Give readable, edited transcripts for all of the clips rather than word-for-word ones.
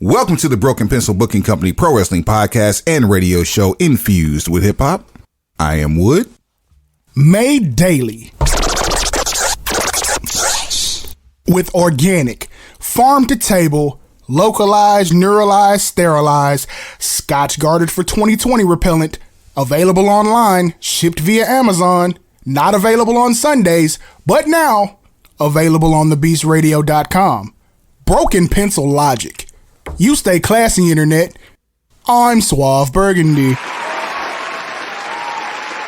Welcome to the Broken Pencil Booking Company Pro Wrestling Podcast and radio show infused with hip hop. I am Wood. Made daily with organic, farm to table, localized, neuralized, sterilized, Scotch guarded for 2020 repellent, available online, shipped via Amazon, not available on Sundays, but now available on thebeastradio.com. Broken Pencil Logic. You stay classy, internet. I'm Suave Burgundy.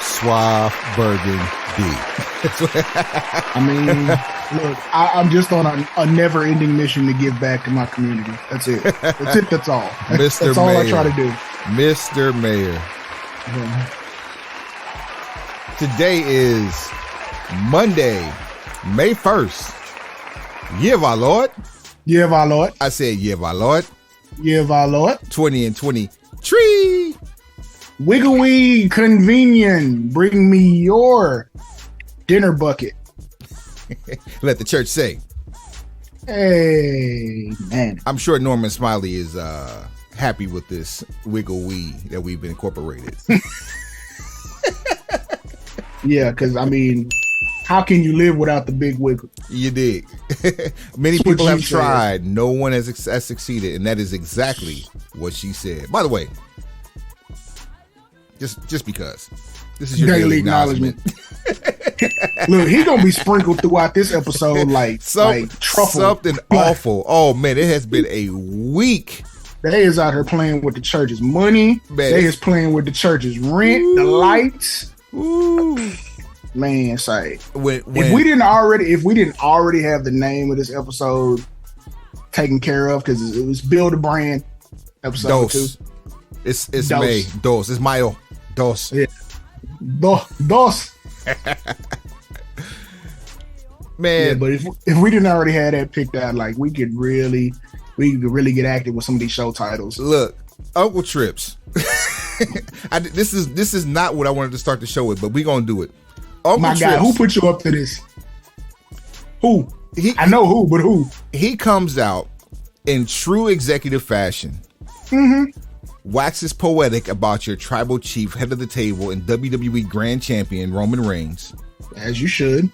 Suave Burgundy. I mean, look, I'm just on a never-ending mission to give back to my community. That's it. That's all. Mr. That's all Mayor. I try to do. Mr. Mayor. Yeah. Today is Monday, May 1st. Year of our Lord. Year of our Lord. I said year of our Lord. Year of our Lord. 20 and 20. Tree. Wiggly convenient. Bring me your dinner bucket. Let the church say. Hey, man. I'm sure Norman Smiley is happy with this wiggle wee that we've been incorporated. Yeah, because, I mean, how can you live without the big wiggle? You dig. Many people have tried. No one has succeeded, and that is exactly what she said. By the way, just because. This is your daily acknowledgement. Look, he's going to be sprinkled throughout this episode like truffle. Something awful. Oh, man, it has been a week. They is out here playing with the church's money. Man. They is playing with the church's rent, the lights. Ooh. Man, say when if we didn't already have the name of this episode taken care of, because it was Build a Brand episode 2. It's Dos. May. Dos. It's Mayo. Dos. Yeah. Dos. Man. Yeah, but if we didn't already have that picked out, like we could really get active with some of these show titles. Look, Uncle Trips. This is not what I wanted to start the show with, but we're gonna do it. Uncle My Trips, God, who put you up to this? Who? I know who, but who? He comes out in true executive fashion. Mm-hmm. Waxes poetic about your tribal chief, head of the table, and WWE Grand Champion Roman Reigns. As you should.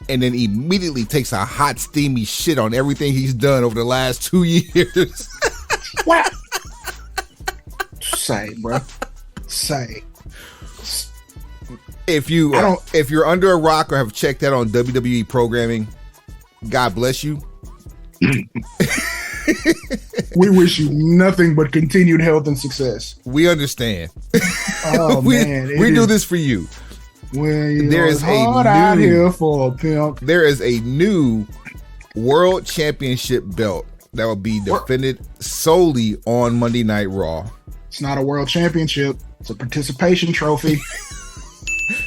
And then immediately takes a hot, steamy shit on everything he's done over the last 2 years. What? Say, bro. Say. If you're under a rock or have checked out on WWE programming, God bless you. We wish you nothing but continued health and success. We understand. Oh, man. We do this for you. There is out here for a pimp. There is a new World Championship belt that will be defended solely on Monday Night Raw. It's not a World Championship. It's a participation trophy.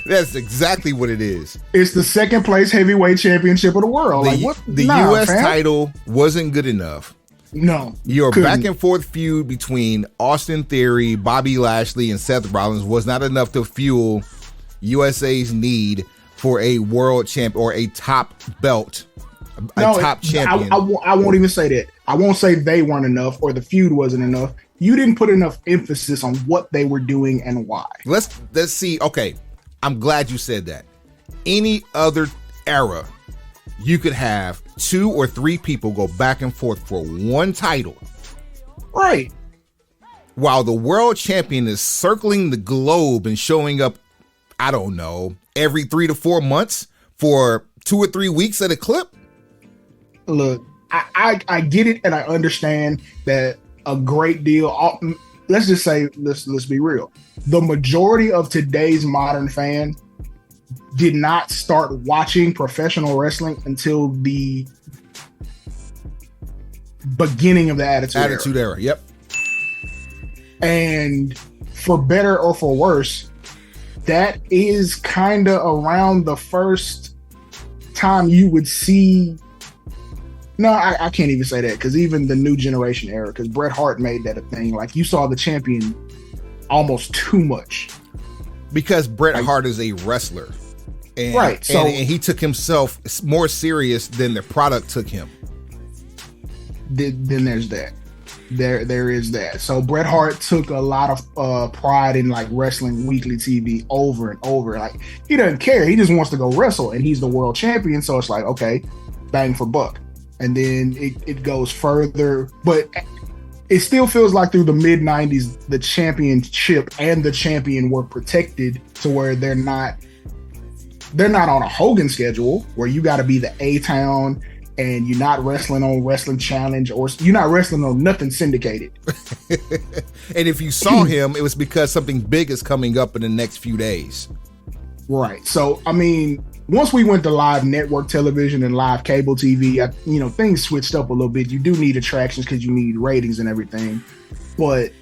That's exactly what it is. It's the second place heavyweight championship of the world. The U.S. title wasn't good enough. No. Your back and forth feud between Austin Theory, Bobby Lashley, and Seth Rollins was not enough to fuel USA's need for a world champ or a top belt, top champion. I won't even say that. I won't say they weren't enough or the feud wasn't enough. You didn't put enough emphasis on what they were doing and why. Let's see. Okay, I'm glad you said that. Any other era, you could have 2 or 3 people go back and forth for one title. Right. While the world champion is circling the globe and showing up, I don't know, every 3 to 4 months for 2 or 3 weeks at a clip. Look, I get it and I understand that a great deal. Let's just say, let's be real. The majority of today's modern fan did not start watching professional wrestling until the beginning of the Attitude Era. Yep. And for better or for worse, that is kind of around the first time you would see. No, I can't even say that, because even the new generation era, because Bret Hart made that a thing. Like, you saw the champion almost too much. Because Bret Hart is a wrestler. And, right. So and he took himself more serious than the product took him. then there's that. There is that. So Bret Hart took a lot of pride in like wrestling weekly TV over and over. Like he doesn't care. He just wants to go wrestle, and he's the world champion. So it's like, okay, bang for buck. And then it goes further, but it still feels like through the mid 90s, the championship and the champion were protected to where they're not on a Hogan schedule where you got to be the A-Town and you're not wrestling on Wrestling Challenge or you're not wrestling on nothing syndicated. And if you saw him, it was because something big is coming up in the next few days. Right. So, I mean, once we went to live network television and live cable TV, things switched up a little bit. You do need attractions because you need ratings and everything. But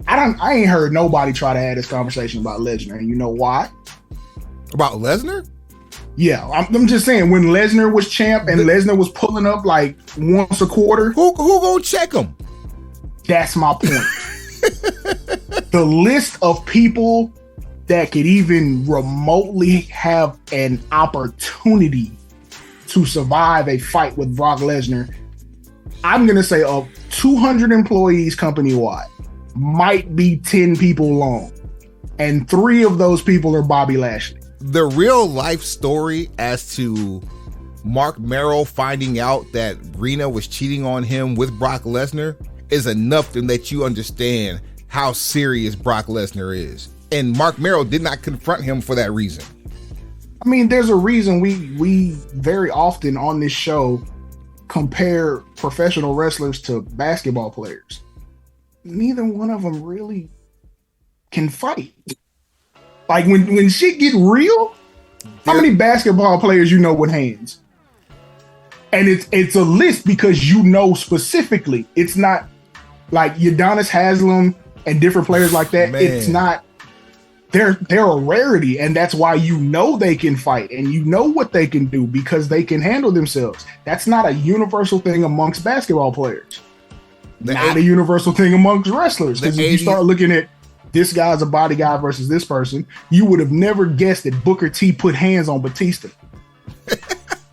I ain't heard nobody try to have this conversation about Lesnar. And you know why? About Lesnar? Yeah, I'm just saying, when Lesnar was champ and Lesnar was pulling up like once a quarter. Who gonna check him? That's my point. The list of people that could even remotely have an opportunity to survive a fight with Brock Lesnar, I'm going to say of 200 employees company-wide, might be 10 people long. And 3 of those people are Bobby Lashley. The real life story as to Mark Merrill finding out that Rena was cheating on him with Brock Lesnar is enough to let you understand how serious Brock Lesnar is. And Mark Merrill did not confront him for that reason. I mean, there's a reason we very often on this show compare professional wrestlers to basketball players. Neither one of them really can fight. Like when shit get real, how many basketball players you know with hands? And it's a list because you know specifically. It's not like Udonis Haslem and different players like that. Man. It's not. They're a rarity, and that's why you know they can fight and you know what they can do because they can handle themselves. That's not a universal thing amongst basketball players. Not a universal thing amongst wrestlers. Because if you start looking at this guy's a body guy versus this person, you would have never guessed that Booker T put hands on Batista.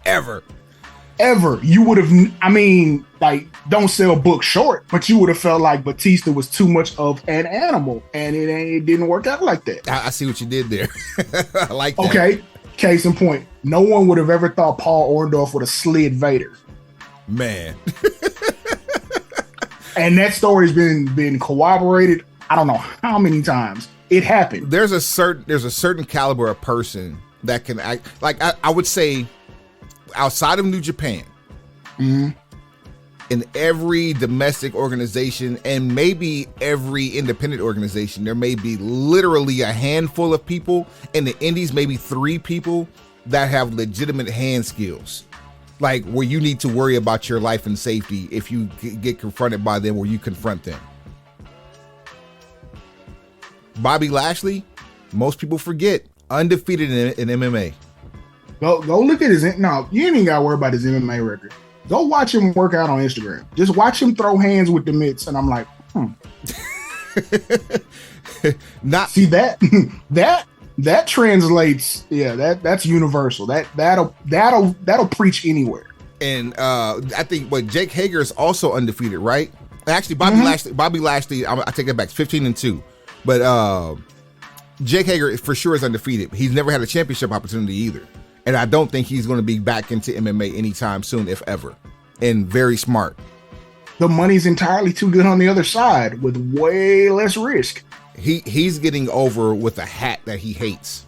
Ever. You would have, I mean, like, don't sell Book short, but you would have felt like Batista was too much of an animal, and it didn't work out like that. I see what you did there. I like that. Okay, case in point, no one would have ever thought Paul Orndorff would have slid Vader. Man. And that story's been corroborated I don't know how many times. It happened. There's a certain caliber of person that can act like I would say outside of New Japan, in every domestic organization and maybe every independent organization, there may be literally a handful of people. In the indies, maybe 3 people that have legitimate hand skills, like where you need to worry about your life and safety if you get confronted by them or you confront them. Bobby Lashley, most people forget, undefeated in MMA. Go look at his. No, you ain't even got to worry about his MMA record. Go watch him work out on Instagram. Just watch him throw hands with the mitts, and I'm like, Not see that that translates. Yeah, that's universal. That'll preach anywhere. And I think Jake Hager is also undefeated, right? Actually, Bobby Lashley. I take that back. 15-2. But Jake Hager for sure is undefeated. He's never had a championship opportunity either. And I don't think he's going to be back into MMA anytime soon, if ever. And very smart. The money's entirely too good on the other side with way less risk. He's getting over with a hat that he hates.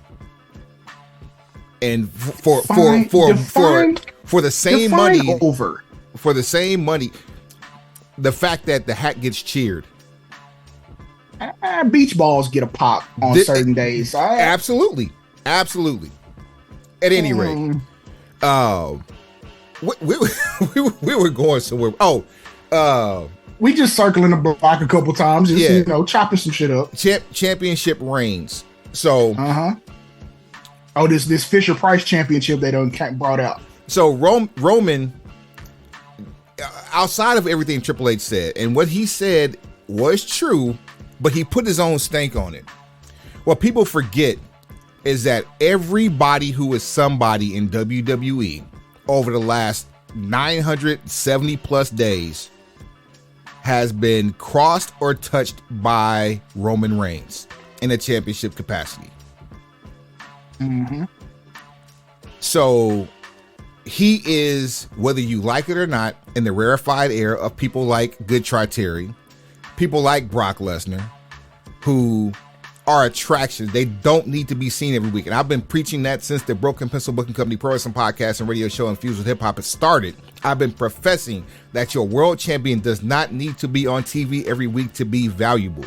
And for the same money, for the same money, the fact that the hat gets cheered. Beach balls get a pop on certain days. Absolutely. At any rate, we were going somewhere. We just circling the block a couple times, just chopping some shit up. Championship reigns. So, this Fisher Price championship they done brought out. So Roman, outside of everything Triple H said, and what he said was true, but he put his own stank on it. What people forget is that everybody who is somebody in WWE over the last 970 plus days has been crossed or touched by Roman Reigns in a championship capacity. Mm-hmm. So he is, whether you like it or not, in the rarefied air of people like Good Try Terry, people like Brock Lesnar, who are attractions. They don't need to be seen every week. And I've been preaching that since the Broken Pencil Booking Company Pro Wrestling Podcast and radio show Infused with Hip Hop has started. I've been professing that your world champion does not need to be on TV every week to be valuable.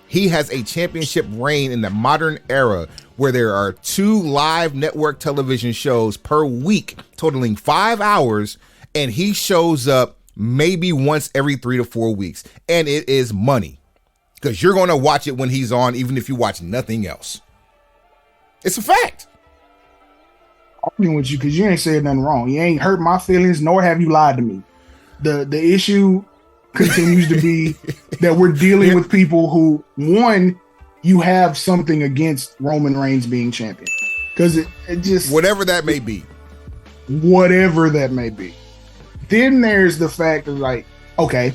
He has a championship reign in the modern era where there are 2 live network television shows per week totaling 5 hours, and he shows up maybe once every 3 to 4 weeks. And it is money, because you're going to watch it when he's on, even if you watch nothing else. It's a fact. Arguing with you because you ain't said nothing wrong. You ain't hurt my feelings, nor have you lied to me. The issue continues to be that we're dealing with people who, one, you have something against Roman Reigns being champion. Because it just... Whatever that may be. Whatever that may be. Then there's the fact of like, okay,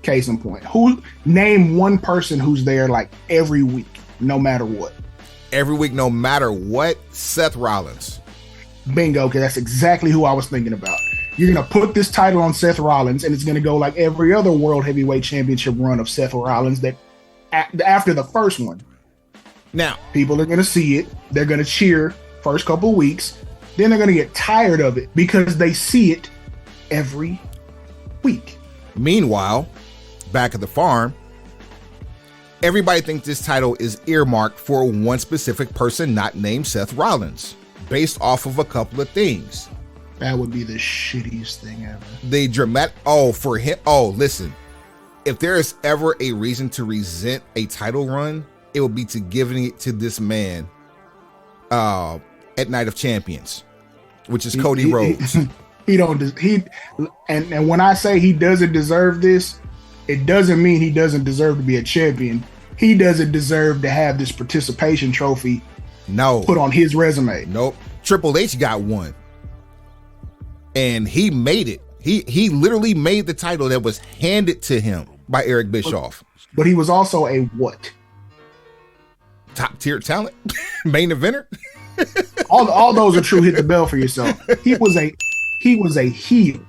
case in point. Name one person who's there like every week, no matter what. Every week, no matter what? Seth Rollins. Bingo, okay, that's exactly who I was thinking about. You're going to put this title on Seth Rollins, and it's going to go like every other World Heavyweight Championship run of Seth Rollins that after the first one. Now, people are going to see it. They're going to cheer first couple of weeks. Then they're going to get tired of it because they see it every week. Meanwhile, back at the farm, everybody thinks this title is earmarked for one specific person not named Seth Rollins, based off of a couple of things. That would be the shittiest thing ever. The dramatic, for him. Listen, if there is ever a reason to resent a title run, it would be to giving it to this man at Night of Champions, which is Cody Rhodes. And when I say he doesn't deserve this, it doesn't mean he doesn't deserve to be a champion. He doesn't deserve to have this participation trophy put on his resume. Nope. Triple H got one. And he made it. He literally made the title that was handed to him by Eric Bischoff. But he was also a what? Top tier talent? Main eventer? all those are true. Hit the bell for yourself. He was a heel.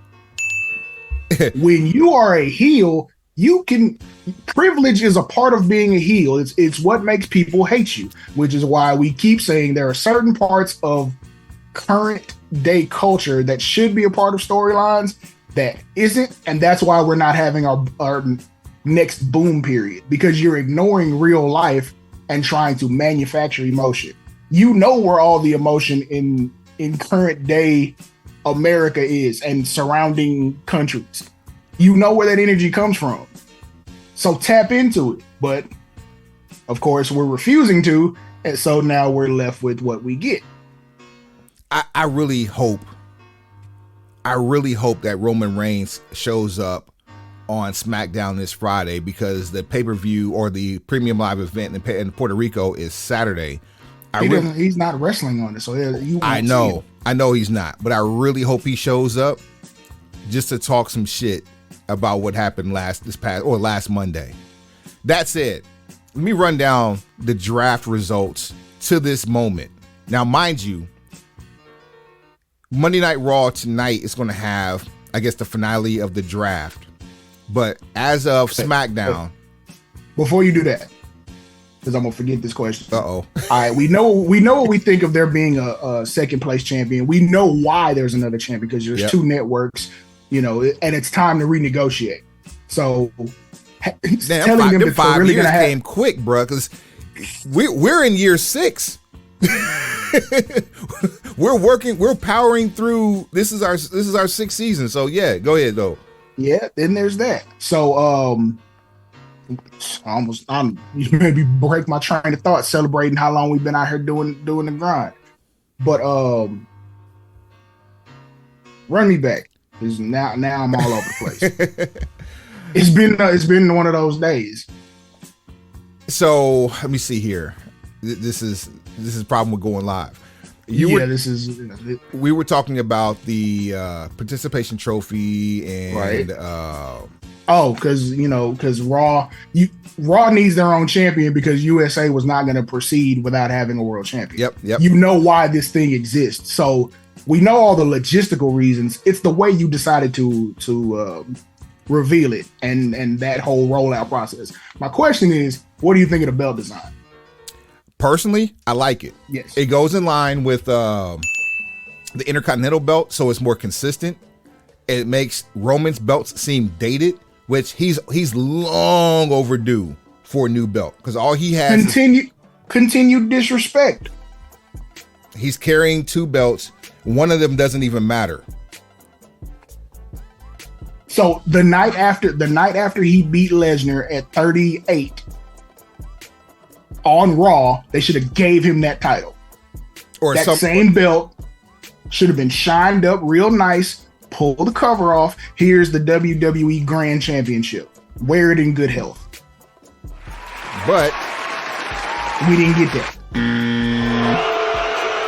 When you are a heel, privilege is a part of being a heel. It's what makes people hate you, which is why we keep saying there are certain parts of current day culture that should be a part of storylines that isn't, and that's why we're not having our next boom period, because you're ignoring real life and trying to manufacture emotion. You know where all the emotion in current day America is and surrounding countries. You know where that energy comes from. So tap into it. But of course we're refusing to, and so now we're left with what we get. I really hope that Roman Reigns shows up on SmackDown this Friday, because the pay-per-view or the premium live event in Puerto Rico is Saturday. He's not wrestling on it, so you I know he's not, but I really hope he shows up just to talk some shit about what happened last Monday. That said, let me run down the draft results to this moment. Now, mind you, Monday Night Raw tonight is going to have, I guess, the finale of the draft. But as of SmackDown... Before you do that, because I'm going to forget this question. Uh-oh. All right, we know what we think of there being a second place champion. We know why there's another champion, because there's two networks, and it's time to renegotiate. So telling them that 5 really years gonna came quick, bro, because we're in year 6. we're powering through. This is our 6th season. So yeah, go ahead though. Yeah, then there's that. So you maybe break my train of thought celebrating how long we've been out here doing the grind. But run me back, because now I'm all over the place. It's been one of those days. So let me see here. This is a problem with going live. We were talking about the participation trophy and because Raw needs their own champion because USA was not going to proceed without having a world champion. Yep. You know why this thing exists. So we know all the logistical reasons. It's the way you decided to reveal it and that whole rollout process. My question is, what do you think of the belt design? Personally, I like it. Yes. It goes in line with the Intercontinental belt, so it's more consistent. It makes Roman's belts seem dated, which he's long overdue for a new belt because all he has continued disrespect. He's carrying 2 belts. One of them doesn't even matter. So the night after he beat Lesnar at 38 on Raw, they should have gave him that title. Or that same belt should have been shined up real nice. Pull the cover off. Here's the WWE Grand Championship. Wear it in good health. But we didn't get that.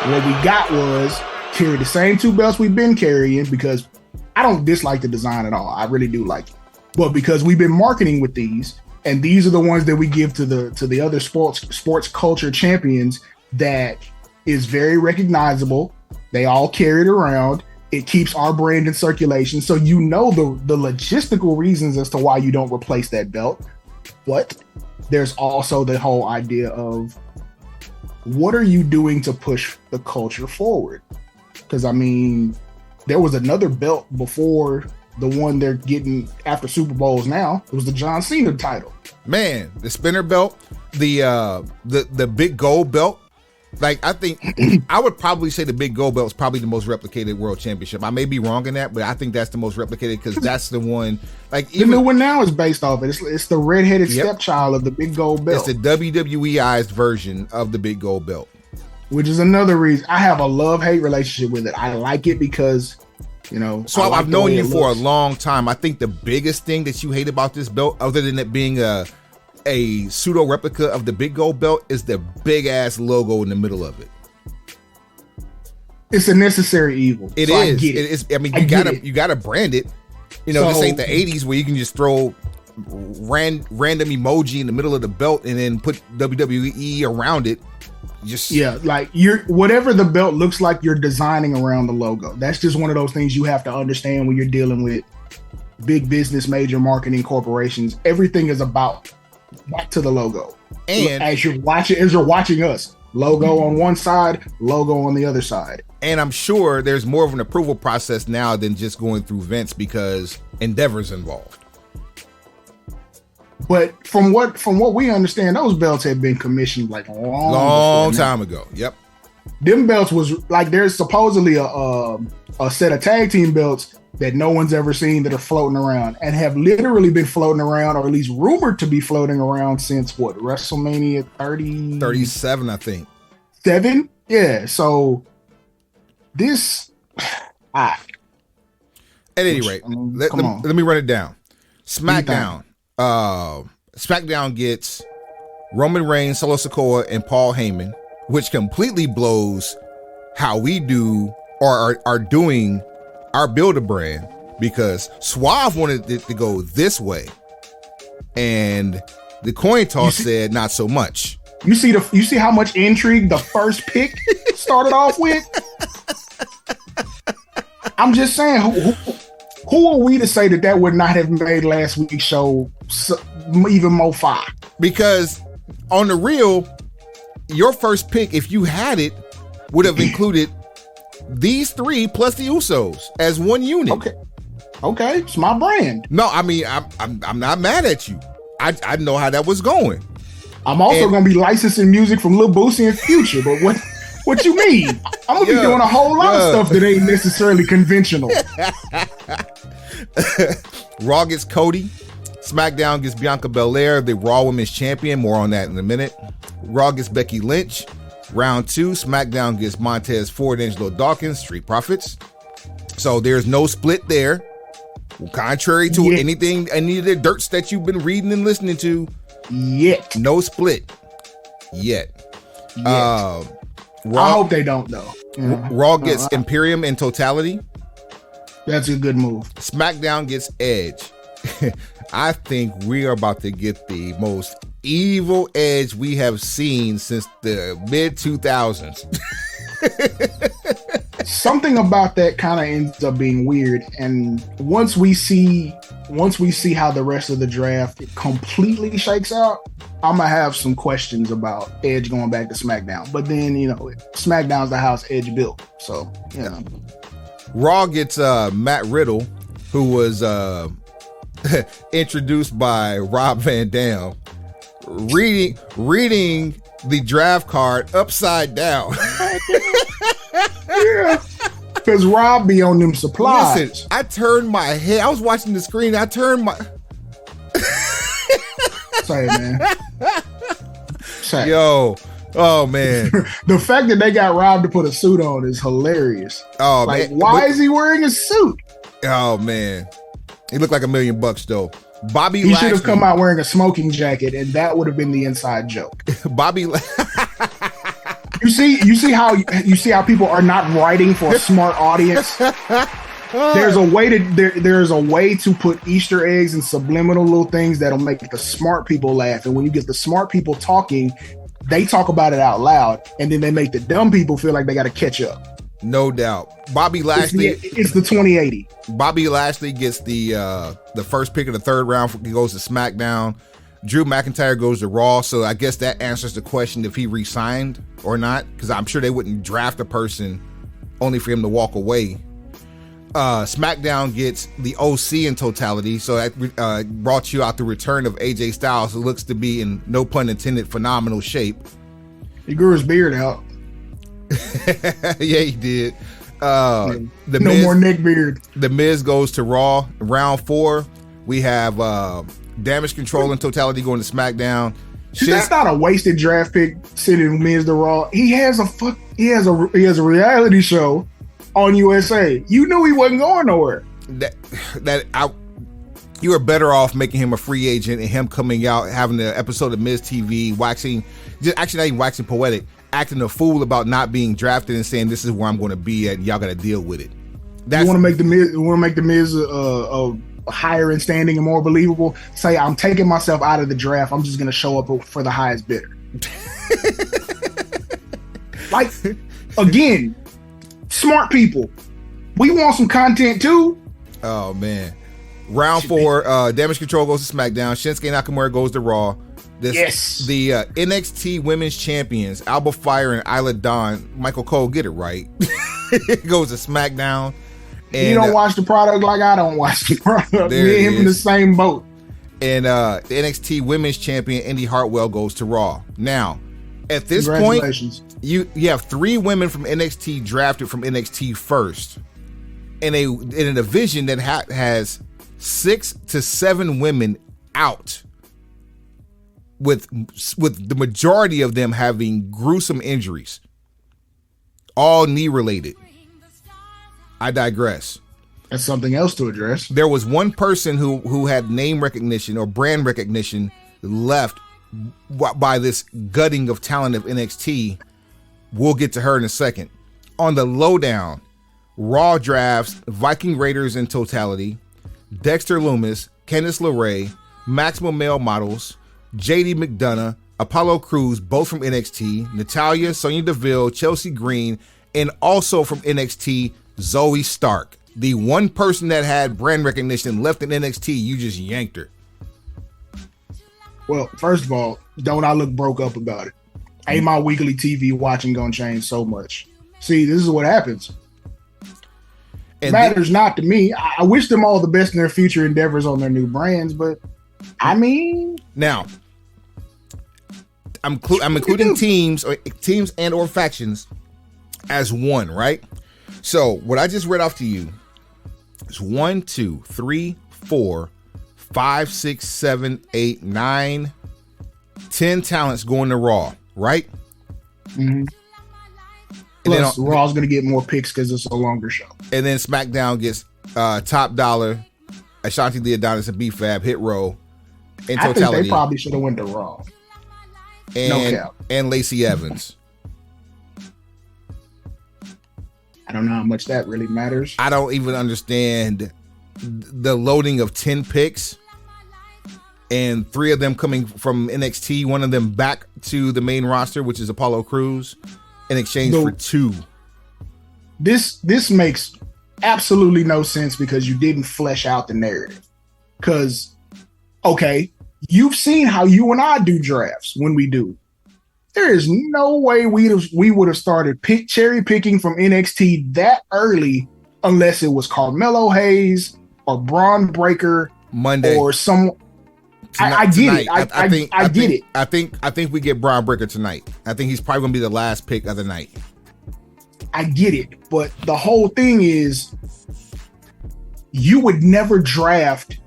What we got was carry the same 2 belts we've been carrying because I don't dislike the design at all. I really do like it. But because we've been marketing with these, and these are the ones that we give to the other sports culture champions that is very recognizable. They all carry it around. It keeps our brand in circulation. So you know the logistical reasons as to why you don't replace that belt. But there's also the whole idea of what are you doing to push the culture forward? Because, I mean, there was another belt before the one they're getting after Super Bowls now. It was the John Cena title. Man, the spinner belt, the big gold belt. Like, I think I would probably say the big gold belt is probably the most replicated world championship. I may be wrong in that, but I think that's the most replicated because that's the one. Like, even the new one now is based off it. It's the redheaded stepchild of the big gold belt. It's the WWEized version of the big gold belt, which is another reason I have a love-hate relationship with it. I like it because, So I've known you for a long time. I think the biggest thing that you hate about this belt, other than it being a pseudo replica of the big gold belt, is the big ass logo in the middle of it. It's a necessary evil. It is. I mean, you gotta brand it. This ain't the 80s where you can just throw random emoji in the middle of the belt and then put WWE around it. Whatever the belt looks like, you're designing around the logo. That's just one of those things you have to understand when you're dealing with big business, major marketing corporations. Everything is about back to the logo. And as you're watching us, logo on one side, logo on the other side. And I'm sure there's more of an approval process now than just going through Vince because Endeavor's involved. But from what we understand, those belts had been commissioned like a long time ago. Yep. Them belts was like, there's supposedly a set of tag team belts that no one's ever seen that are floating around and have literally been floating around, or at least rumored to be floating around since what, WrestleMania 37, I think. 7? Yeah. So this, at any rate, let me run it down. SmackDown. SmackDown gets Roman Reigns, Solo Sikoa, and Paul Heyman, which completely blows how we do or are doing our Build-A-Brand, because Suave wanted it to go this way, and the coin toss said not so much. You see how much intrigue the first pick started off with? I'm just saying, who are we to say that would not have made last week's show even more fire? Because on the real, your first pick, if you had it, would have included these 3 plus the Usos as one unit. Okay, it's my brand. No, I mean, I'm not mad at you. I know how that was going. I'm also going to be licensing music from Lil Boosie and Future, but what you mean? I'm going to be doing a whole lot of stuff that ain't necessarily conventional. Raw gets Cody. SmackDown gets Bianca Belair, the Raw Women's Champion. More on that in a minute. Raw gets Becky Lynch. Round 2, SmackDown gets Montez Ford and Angelo Dawkins, Street Profits. So there's no split there. Contrary to any of the dirts that you've been reading and listening to. Yet. No split. Yet. I hope they don't though. Raw gets Imperium in totality. That's a good move. SmackDown gets Edge. I think we are about to get the most evil Edge we have seen since the mid 2000s. Something about that kind of ends up being weird, and once we see how the rest of the draft completely shakes out, I'm gonna have some questions about Edge going back to SmackDown. But then, SmackDown's the house Edge built, so Raw gets Matt Riddle, who was introduced by Rob Van Dam, reading the draft card upside down. Yeah, because Rob be on them supplies. Listen, I turned my head. I was watching the screen. I turned my. Say, man. Say. Yo. Oh, man. The fact that they got Rob to put a suit on is hilarious. Oh, like, man. Why is he wearing a suit? Oh, man. He looked like $1 million though. Bobby He Lashley should have come out wearing a smoking jacket, and that would have been the inside joke. You see how people are not writing for a smart audience. There's a way to put Easter eggs and subliminal little things that'll make the smart people laugh. And when you get the smart people talking, they talk about it out loud, and then they make the dumb people feel like they got to catch up. No doubt. Bobby Lashley. It's the 2080. Bobby Lashley gets the first pick of the third round. He goes to SmackDown. Drew McIntyre goes to Raw. So I guess that answers the question if he re-signed or not, because I'm sure they wouldn't draft a person only for him to walk away. SmackDown gets the OC in totality. So that brought you out the return of AJ Styles, who looks to be, in no pun intended, phenomenal shape. He grew his beard out. Yeah, he did. No more neck beard. The Miz goes to Raw. Round 4, we have Damage Control in totality going to SmackDown. That's not a wasted draft pick sending Miz to Raw. He has a reality show on USA. You knew he wasn't going nowhere. You are better off making him a free agent and him coming out having an episode of Miz TV, not even waxing poetic, acting a fool about not being drafted and saying this is where I'm going to be at. And y'all got to deal with it. You want to make the Miz higher in standing and more believable? Say, I'm taking myself out of the draft. I'm just going to show up for the highest bidder. Like, again, smart people. We want some content too. Oh man. Round 4, Damage Control goes to SmackDown. Shinsuke Nakamura goes to Raw. The NXT Women's Champions, Alba Fire and Isla Dawn, Michael Cole, get it right. Goes to SmackDown. And you don't watch the product like I don't watch the product. Me and him in the same boat. And the NXT Women's Champion, Indy Hartwell, goes to Raw. Now, at this point, you have 3 women from NXT drafted from NXT first. In a division that has 6 to 7 women out, with the majority of them having gruesome injuries, all knee related. I digress. That's something else to address. There was one person who had name recognition or brand recognition left by this gutting of talent of NXT. We'll get to her in a second. On the lowdown, Raw drafts Viking Raiders in totality, Dexter Lumis, Candice LeRae, Maximum Male Models, JD McDonough, Apollo Crews, both from NXT, Natalya, Sonya Deville, Chelsea Green, and also from NXT, Zoe Stark. The one person that had brand recognition left in NXT, you just yanked her. Well, first of all, don't I look broke up about it? Ain't my weekly TV watching gonna change so much? See, this is what happens. It matters not to me. I wish them all the best in their future endeavors on their new brands, but I mean, now I'm including teams and or factions as one, right? So what I just read off to you is 1, 2, 3, 4, 5, 6, 7, 8, 9, 10 talents going to Raw, right? Mm-hmm. Plus, Raw's going to get more picks because it's a longer show. And then SmackDown gets Top Dollar, Ashanti the Adonis, and B-Fab, Hit Row in totality. I think they probably should have went to Raw. And, no cap. And Lacey Evans. I don't know how much that really matters. I don't even understand the loading of 10 picks and 3 of them coming from NXT, one of them back to the main roster, which is Apollo Crews, in exchange for 2. This makes absolutely no sense because you didn't flesh out the narrative. Because, okay, you've seen how you and I do drafts when we do. There is no way we would have started cherry picking from NXT that early unless it was Carmelo Hayes or Braun Breaker Monday or some. I get it. I get it. I think we get Braun Breaker tonight. I think he's probably gonna be the last pick of the night. I get it, but the whole thing is, you would never draft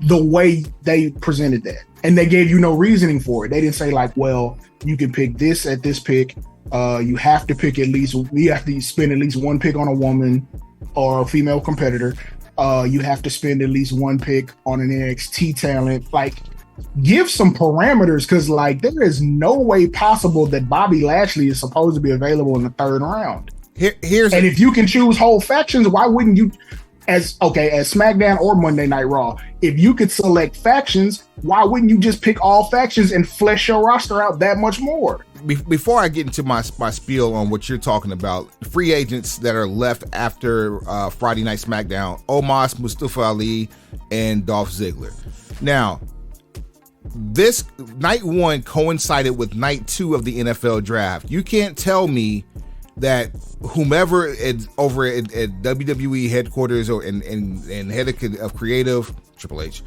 the way they presented that. And they gave you no reasoning for it. They didn't say like, well, you can pick this at this pick. You have to pick you have to spend at least 1 pick on a woman or a female competitor. You have to spend at least 1 pick on an NXT talent. Like, give some parameters, because like there is no way possible that Bobby Lashley is supposed to be available in the 3rd round. If you can choose whole factions, why wouldn't you? As SmackDown or Monday Night Raw, if you could select factions, why wouldn't you just pick all factions and flesh your roster out that much more? Before I get into my spiel on what you're talking about, free agents that are left after Friday Night SmackDown: Omos, Mustafa Ali, and Dolph Ziggler. Now, this night 1 coincided with night 2 of the NFL draft. You can't tell me that whomever is over at WWE headquarters or and head of creative, Triple H,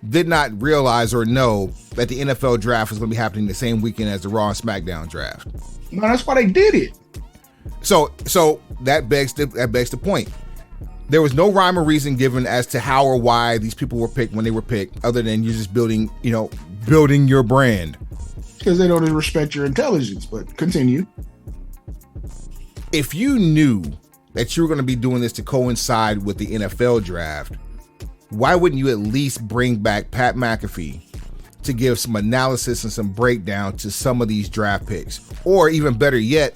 did not realize or know that the NFL draft was going to be happening the same weekend as the Raw and SmackDown draft. No, that's why they did it. So that begs the point. There was no rhyme or reason given as to how or why these people were picked when they were picked, other than you're just building your brand. Because they don't respect your intelligence. But continue. If you knew that you were going to be doing this to coincide with the NFL draft, why wouldn't you at least bring back Pat McAfee to give some analysis and some breakdown to some of these draft picks? Or even better yet,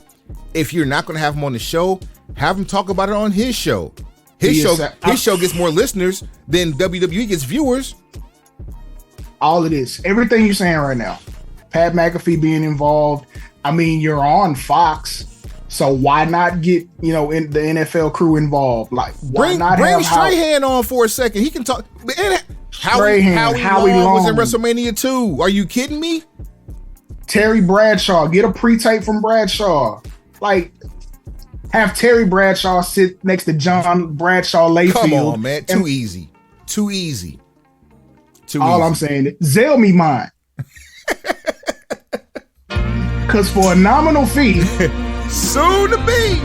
if you're not going to have him on the show, have him talk about it on his show. His show gets more listeners than WWE gets viewers. All it is, everything you're saying right now, Pat McAfee being involved. I mean, you're on Fox. So why not get, in the NFL crew involved? Like, why not bring have Strahan on for a second? He can talk. Howie Long was in WrestleMania 2. Are you kidding me? Terry Bradshaw, get a pre-tape from Bradshaw. Like, have Terry Bradshaw sit next to Bradshaw Layfield. Come on, man. Too easy. All I'm saying is, Zell me mine. Because for a nominal fee... soon to be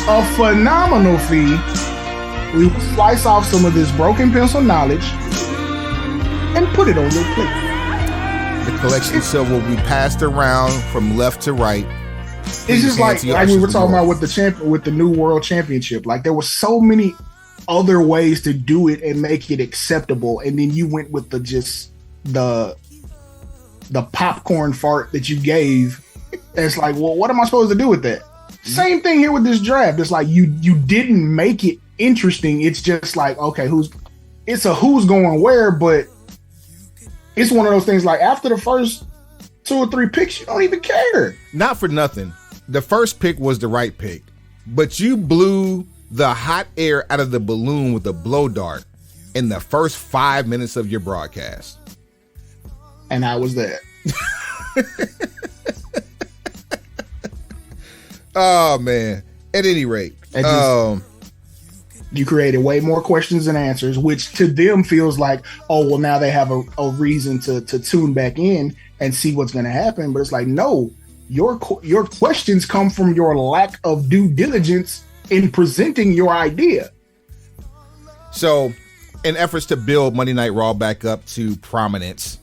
a phenomenal fee, we will slice off some of this broken pencil knowledge and put it on your plate. The collection of silver will be passed around from left to right. It's just like we were talking about with the new world championship. Like, there were so many other ways to do it and make it acceptable, and then you went with the popcorn fart that you gave. It's like, well, what am I supposed to do with that? Same thing here with this draft. It's like you didn't make it interesting. It's just like, okay, who's going where, but it's one of those things like after the first 2 or 3 picks, you don't even care. Not for nothing. The first pick was the right pick, but you blew the hot air out of the balloon with a blow dart in the first 5 minutes of your broadcast. And I was there. Oh, man. At any rate, you created way more questions than answers, which to them feels like, oh, well, now they have a reason to tune back in and see what's going to happen. But it's like, no, your questions come from your lack of due diligence in presenting your idea. So in efforts to build Monday Night Raw back up to prominence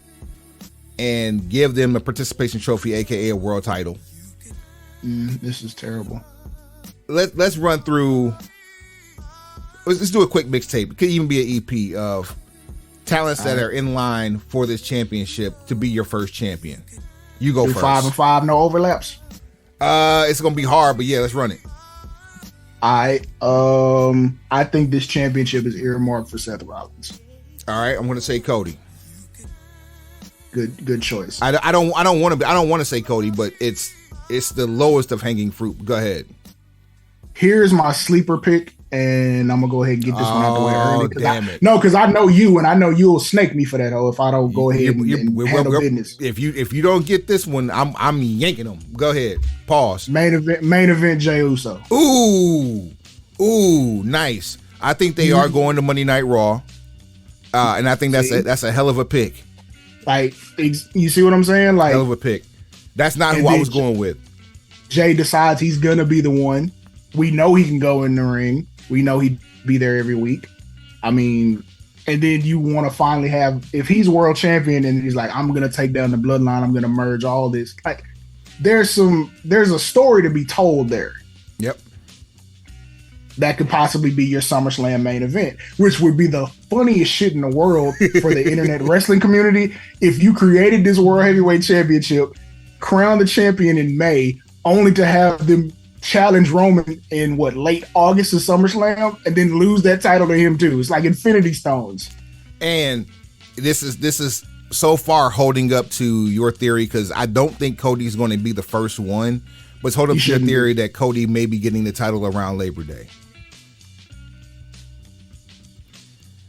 and give them a participation trophy, aka a world title. This is terrible. Let's run through. Let's do a quick mixtape. It could even be an EP of talents that are in line for this championship to be your first champion. You go first. 5 and 5, no overlaps. It's gonna be hard, but yeah, let's run it. I think this championship is earmarked for Seth Rollins. All right, I'm going to say Cody. Good choice. I don't want to say Cody, but it's the lowest of hanging fruit. Go ahead. Here's my sleeper pick, and I'm gonna go ahead and get this one out the way early. Damn it! No, because I know you, and I know you'll snake me for that. If I don't go ahead and handle business. If you don't get this one, I'm yanking them. Go ahead. Pause. Main event. Jey Uso. Ooh, nice. I think they are going to Monday Night Raw, and I think that's a hell of a pick. Like, you see what I'm saying? Like, hell of a pick. That's not who I was going with. Jay decides he's gonna be the one. We know he can go in the ring. We know he'd be there every week. I mean, and then you want to finally have, if he's world champion and he's like, I'm going to take down the bloodline, I'm going to merge all this. Like, there's a story to be told there. Yep. That could possibly be your SummerSlam main event, which would be the funniest shit in the world for the internet wrestling community. If you created this World Heavyweight Championship, crown the champion in May, only to have them challenge Roman in late August of SummerSlam, and then lose that title to him too. It's like Infinity Stones. And this is so far holding up to your theory, because I don't think Cody's going to be the first one, but it's holding up to your theory that Cody may be getting the title around Labor Day.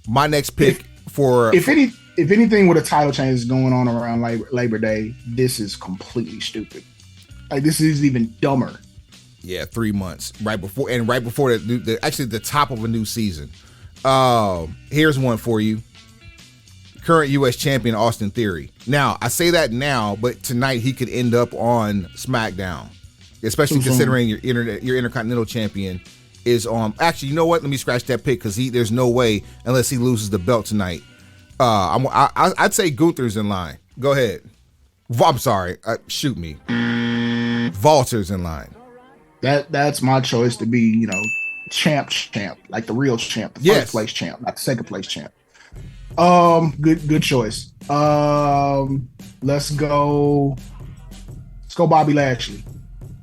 My next pick if anything with a title change is going on around Labor Day, this is completely stupid. Like, this is even dumber. Yeah, 3 months right before the top of a new season. Here's one for you. Current U.S. champion Austin Theory. Now, I say that now, but tonight he could end up on SmackDown, especially considering your Intercontinental champion is on. Actually, you know what? Let me scratch that pick, because there's no way unless he loses the belt tonight. I'd say Gunther's in line. Go ahead. I'm sorry. Shoot me. Walter's in line. That's my choice to be, champ, like the real champ, the first place champ, not the second place champ. Good choice. Let's go Bobby Lashley.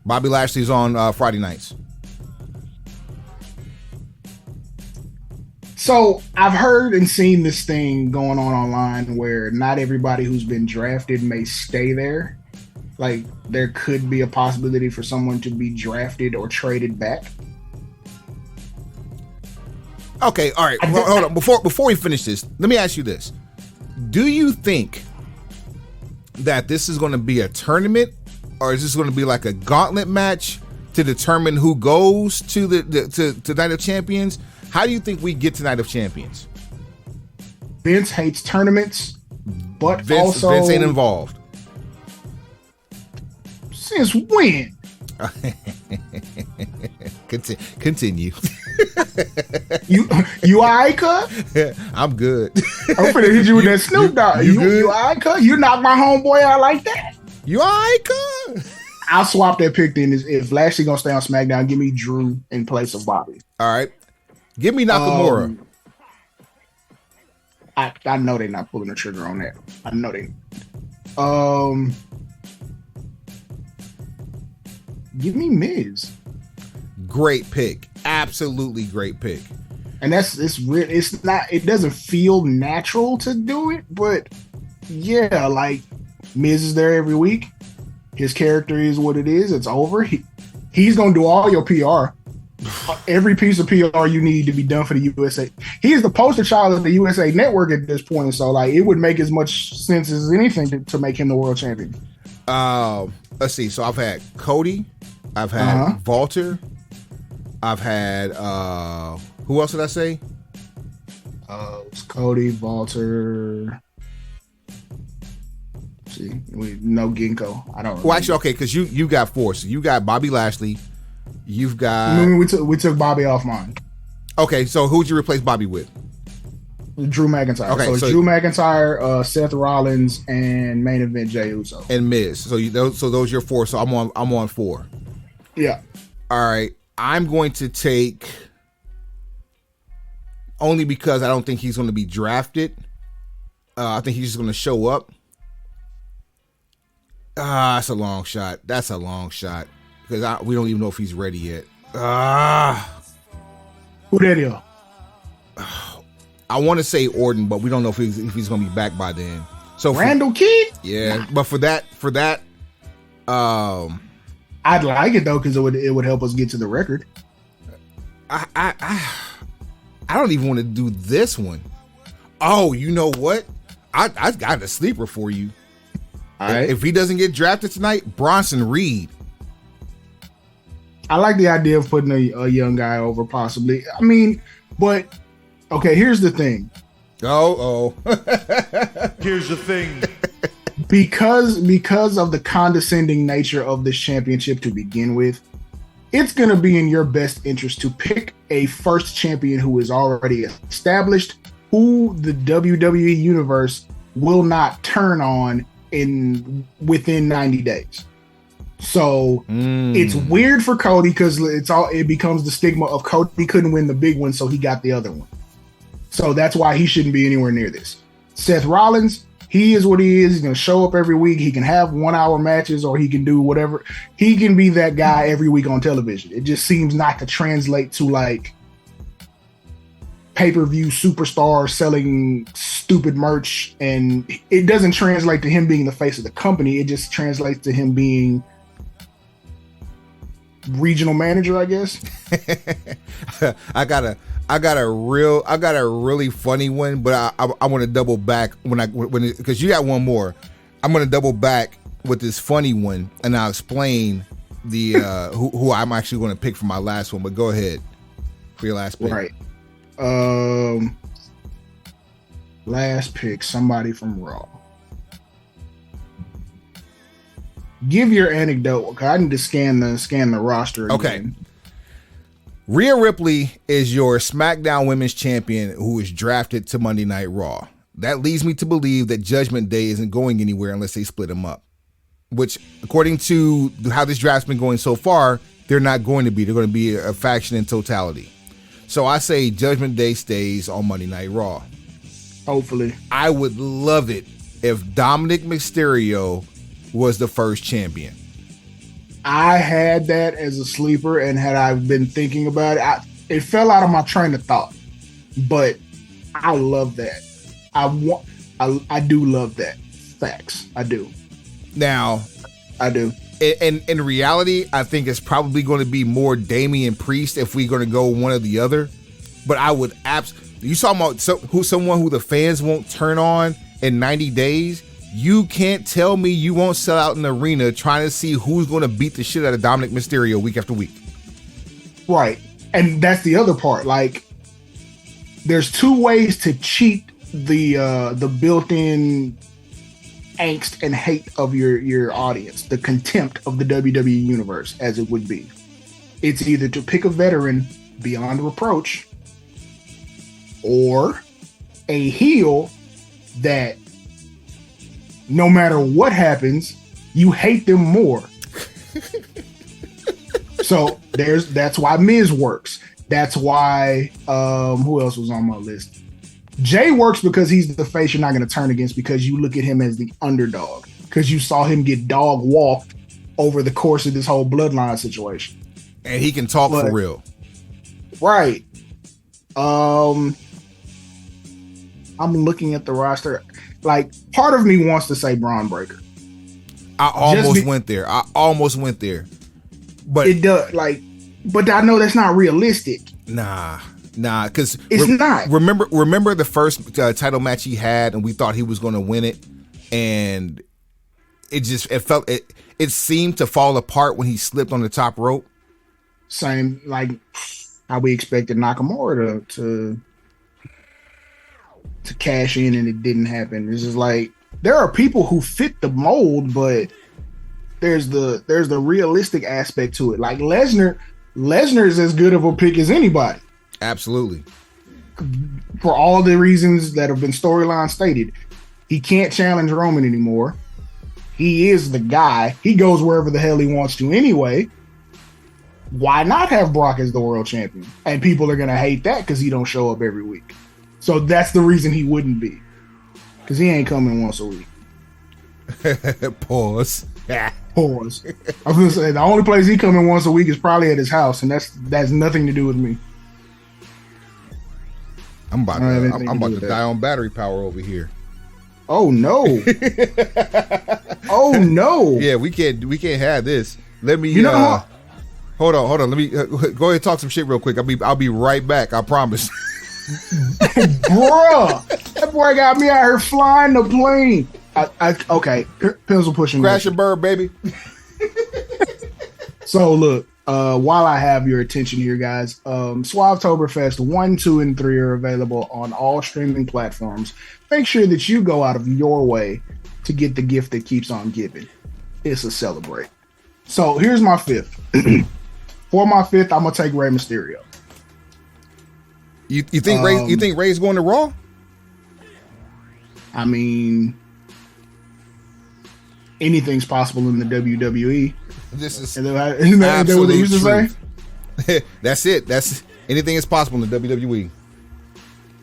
Bobby Lashley's on Friday nights. So I've heard and seen this thing going on online where not everybody who's been drafted may stay there. Like, there could be a possibility for someone to be drafted or traded back. Okay, all right. Hold on. Before we finish this, let me ask you this. Do you think that this is going to be a tournament, or is this going to be like a gauntlet match to determine who goes to to Night of Champions? How do you think we get to Night of Champions? Vince hates tournaments, but Vince ain't involved. Since when? Continue. You alright, cuz? I'm good. I'm finna hit you with that Snoop Dogg. You alright, cuz? You knock my homeboy out like that? You alright, cuz? I'll swap that pick then. If Lashley gonna stay on SmackDown, give me Drew in place of Bobby. All right. Give me Nakamura. I know they're not pulling the trigger on that. I know they. Give me Miz. Great pick. Absolutely great pick. And it's real. It's not. It doesn't feel natural to do it, but yeah, like Miz is there every week. His character is what it is. It's over. He's gonna do all your PR. Every piece of PR you need to be done for the USA. He is the poster child of the USA Network at this point, so like it would make as much sense as anything to make him the world champion. Let's see. So I've had Cody, I've had Walter, I've had who else did I say? It's Cody, Walter. See, we no Ginkgo. I don't. Well, actually, okay, because you got four. So you got Bobby Lashley. You've got. We took Bobby off mine. Okay, so who'd you replace Bobby with? Drew McIntyre. Okay, so Drew McIntyre, Seth Rollins, and main event Jey Uso and Miz. So those are your four. So I'm on four. Yeah. All right. I'm going to take, only because I don't think he's going to be drafted. I think he's just going to show up. That's a long shot. Because we don't even know if he's ready yet. Who that is? I want to say Orton, but we don't know if he's going to be back by then. So Randall Kidd? Yeah, nah. But for that, I'd like it though because it would help us get to the record. I don't even want to do this one. Oh, you know what? I've got a sleeper for you. All right. If he doesn't get drafted tonight, Bronson Reed. I like the idea of putting a young guy over, possibly. I mean, but okay. Here's the thing. Here's the thing. Because of the condescending nature of this championship to begin with, it's going to be in your best interest to pick a first champion who is already established, who the WWE universe will not turn on within 90 days. So it's weird for Cody because it becomes the stigma of Cody couldn't win the big one, so he got the other one. So that's why he shouldn't be anywhere near this. Seth Rollins, he is what he is. He's going to show up every week. He can have 1 hour matches or he can do whatever. He can be that guy every week on television. It just seems not to translate to like pay-per-view superstar selling stupid merch. And it doesn't translate to him being the face of the company. It just translates to him being regional manager, I guess. I got a really funny one, but I want to double back because you got one more. I'm going to double back with this funny one, and I'll explain the who I'm actually going to pick for my last one. But go ahead for your last pick. Right. Last pick, somebody from Raw. Give your anecdote. I need to scan the roster again. Okay. Rhea Ripley is your SmackDown Women's Champion who is drafted to Monday Night Raw. That leads me to believe that Judgment Day isn't going anywhere unless they split them up. Which, according to how this draft's been going so far, they're not going to be. They're going to be a faction in totality. So I say Judgment Day stays on Monday Night Raw. Hopefully. I would love it if Dominic Mysterio was the first champion. I had that as a sleeper, and had I been thinking about it, it fell out of my train of thought. But I love that. I do love that. Facts. I do. Now, I do. In reality, I think it's probably going to be more Damian Priest if we're going to go one or the other. But I would you talking about someone who the fans won't turn on in 90 days? You can't tell me you won't sell out an arena trying to see who's going to beat the shit out of Dominic Mysterio week after week. Right. And that's the other part. Like, there's two ways to cheat the built-in angst and hate of your audience, the contempt of the WWE universe, as it would be. It's either to pick a veteran beyond reproach or a heel that no matter what happens, you hate them more. So that's why Miz works. That's why who else was on my list? Jay works because he's the face you're not going to turn against because you look at him as the underdog because you saw him get dog walked over the course of this whole bloodline situation. And he can talk for real. Right. I'm looking at the roster. Like, part of me wants to say Braun Breaker. I almost went there. But it does, but I know that's not realistic. Nah, because it's not. Remember the first title match he had, and we thought he was going to win it, and it seemed to fall apart when he slipped on the top rope. Same like how we expected Nakamura to cash in, and it didn't happen. It's just like there are people who fit the mold, but there's the realistic aspect to it. Like Lesnar is as good of a pick as anybody. Absolutely. For all the reasons that have been storyline stated. He can't challenge Roman anymore. He is the guy. He goes wherever the hell he wants to anyway. Why not have Brock as the world champion? And people are going to hate that because he don't show up every week. So that's the reason he wouldn't be. Because he ain't coming once a week. Pause. Pause. I was going to say, the only place he coming once a week is probably at his house, and that's nothing to do with me. I'm about I don't have to anything I'm to about do to with die that. on battery power over here. Oh no! Oh no! Yeah, we can't have this. Let me You know what? hold on. Let me go ahead and talk some shit real quick. I'll be right back. I promise. Bruh, that boy got me out here flying the plane. Okay, pencil pushing. Crash and burn, baby. So look, while I have your attention here, guys, Swavetoberfest 1, 2, and 3 are available on all streaming platforms. Make sure that you go out of your way to get the gift that keeps on giving. It's a celebrate. So here's my fifth. For my fifth, I'm gonna take Rey Mysterio. You think Ray's going to Raw? I mean, anything's possible in the WWE. This is Isn't that what they used to say? That's it. That's anything is possible in the WWE.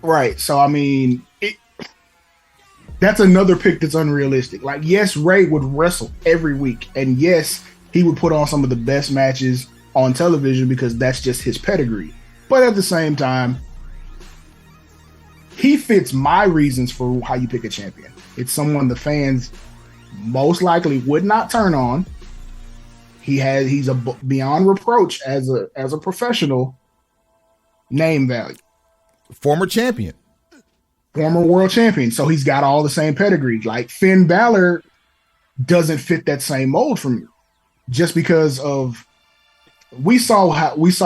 Right. So I mean, that's another pick that's unrealistic. Like, yes, Ray would wrestle every week, and yes, he would put on some of the best matches on television because that's just his pedigree. But at the same time, he fits my reasons for how you pick a champion. It's someone the fans most likely would not turn on. He's a beyond reproach as a professional name value. Former champion. Former world champion. So he's got all the same pedigree. Like Finn Balor doesn't fit that same mold for me. Just because of we saw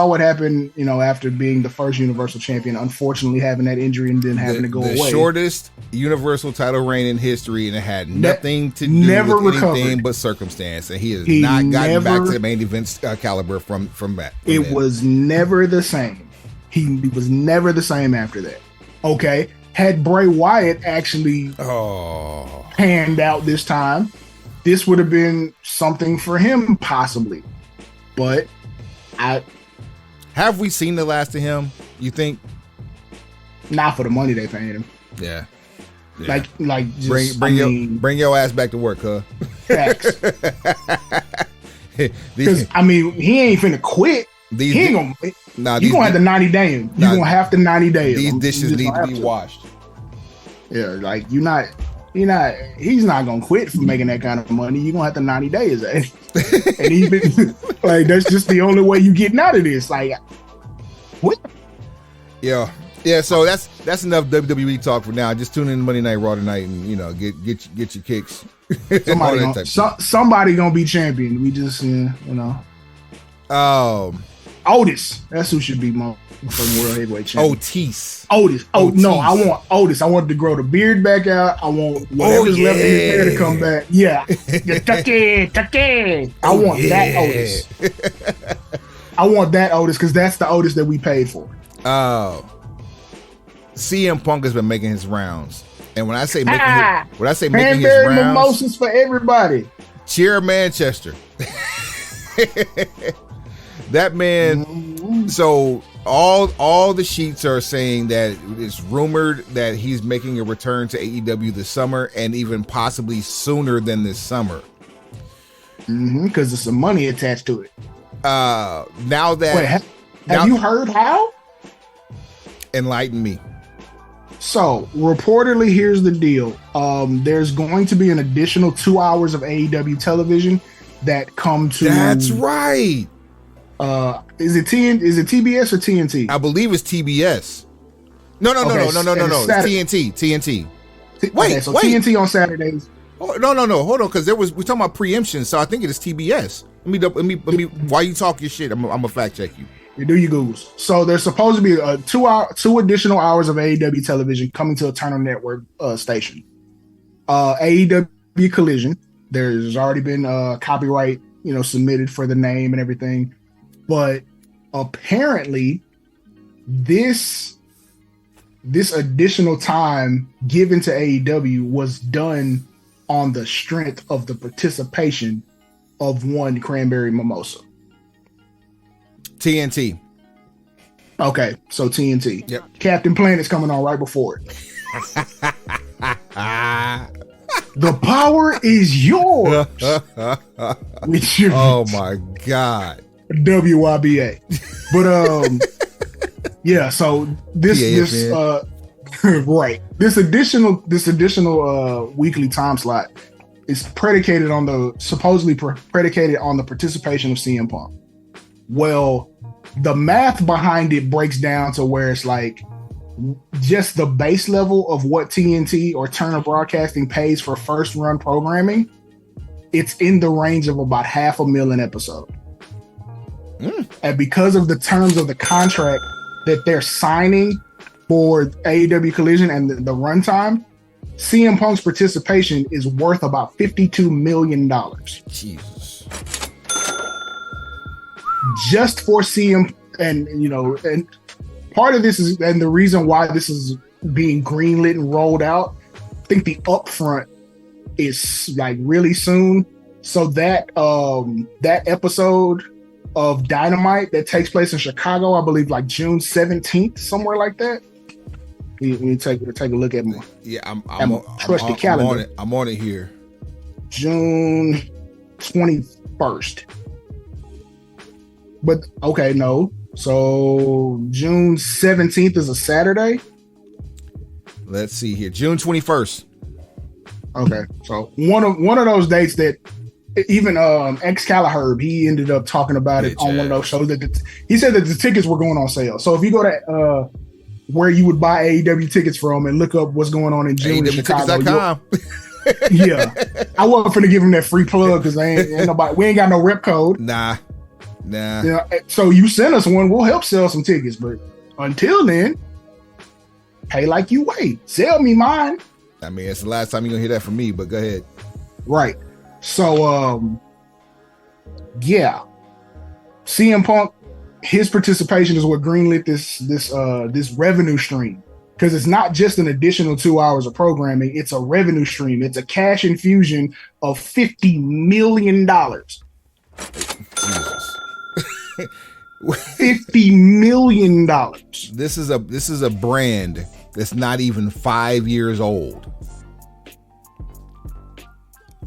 what happened, after being the first Universal Champion, unfortunately having that injury and then having to go away. The shortest Universal title reign in history, and it had nothing to do with anything but circumstance. And he has not gotten back to the main event caliber from that. It was never the same. He was never the same after that. Okay, had Bray Wyatt actually panned out this time, this would have been something for him possibly, but. Have we seen the last of him? You think? Not for the money they paid him. Yeah. Like just, bring your ass back to work, huh? Facts. Because he ain't finna quit. He ain't gonna. You gonna have to 90 day him. You gonna have to 90 days. These dishes need to be washed. Yeah, like he's not gonna quit for making that kind of money. You're gonna have to 90 days. And even like that's just the only way you getting out of this. Like what? Yeah. So that's enough WWE talk for now. Just tune in Monday Night Raw tonight and get your kicks. Somebody gonna be champion. We just Otis. That's who should be more from World Heavyweight Champion. Otis. Oh no, I want Otis. I want to grow the beard back out. I want whatever's left in his hair to come back. Yeah. I want that Otis. I want that Otis because that's the Otis that we paid for. CM Punk has been making his rounds. And when I say making his Cranberry rounds, mimosas for everybody. Cheer Manchester. That man. So all the sheets are saying that it's rumored that he's making a return to AEW this summer, and even possibly sooner than this summer. Because there's some money attached to it. Now that Wait, have you heard how? Enlighten me. So reportedly, here's the deal. There's going to be an additional 2 hours of AEW television that come to. That's right. Is it TBS or TNT? I believe it's TBS. No. It's TNT. Wait. TNT on Saturdays. Oh, no. Hold on, because we're talking about preemption, so I think it is TBS. Let me. While you talk your shit, I'm gonna fact check you. You do your Googles. So there's supposed to be a 2 additional hours of AEW television coming to a Turner Network station. AEW Collision. There's already been copyright, submitted for the name and everything. But apparently, this additional time given to AEW was done on the strength of the participation of one Cranberry Mimosa. TNT. Okay, so TNT. Yep. Captain Planet's coming on right before it. The power is yours. Oh my God. WYBA. But yeah, so this Right. This additional weekly time slot is predicated on predicated on the participation of CM Punk. Well, the math behind it breaks down to where it's like just the base level of what TNT or Turner Broadcasting pays for first run programming. It's in the range of about $500,000 an episode. And because of the terms of the contract that they're signing for AEW Collision and the runtime, CM Punk's participation is worth about $52 million. Jesus. Just for CM, and part of this is, and the reason why this is being greenlit and rolled out, I think the upfront is like really soon. So that episode of Dynamite that takes place in Chicago, I believe like June 17th, somewhere like that. You take a look at my trusty calendar. I'm on it here. June 21st. But okay, no. So June 17th is a Saturday. Let's see here. June 21st. Okay. So one of those dates that even Excalibur, he ended up talking about it on one of those shows that he said that the tickets were going on sale. So if you go to where you would buy AEW tickets from and look up what's going on in June in Chicago. Yeah. I wasn't finna give him that free plug because ain't nobody, we ain't got no rep code. Nah. So you send us one, we'll help sell some tickets. But until then, pay like you weigh. Sell me mine. I mean, it's the last time you're gonna hear that from me, but go ahead. Right. So yeah. CM Punk, his participation is what greenlit this revenue stream, because it's not just an additional 2 hours of programming, it's a revenue stream. It's a cash infusion of $50 million. Jesus. $50 million. This is a brand that's not even 5 years old.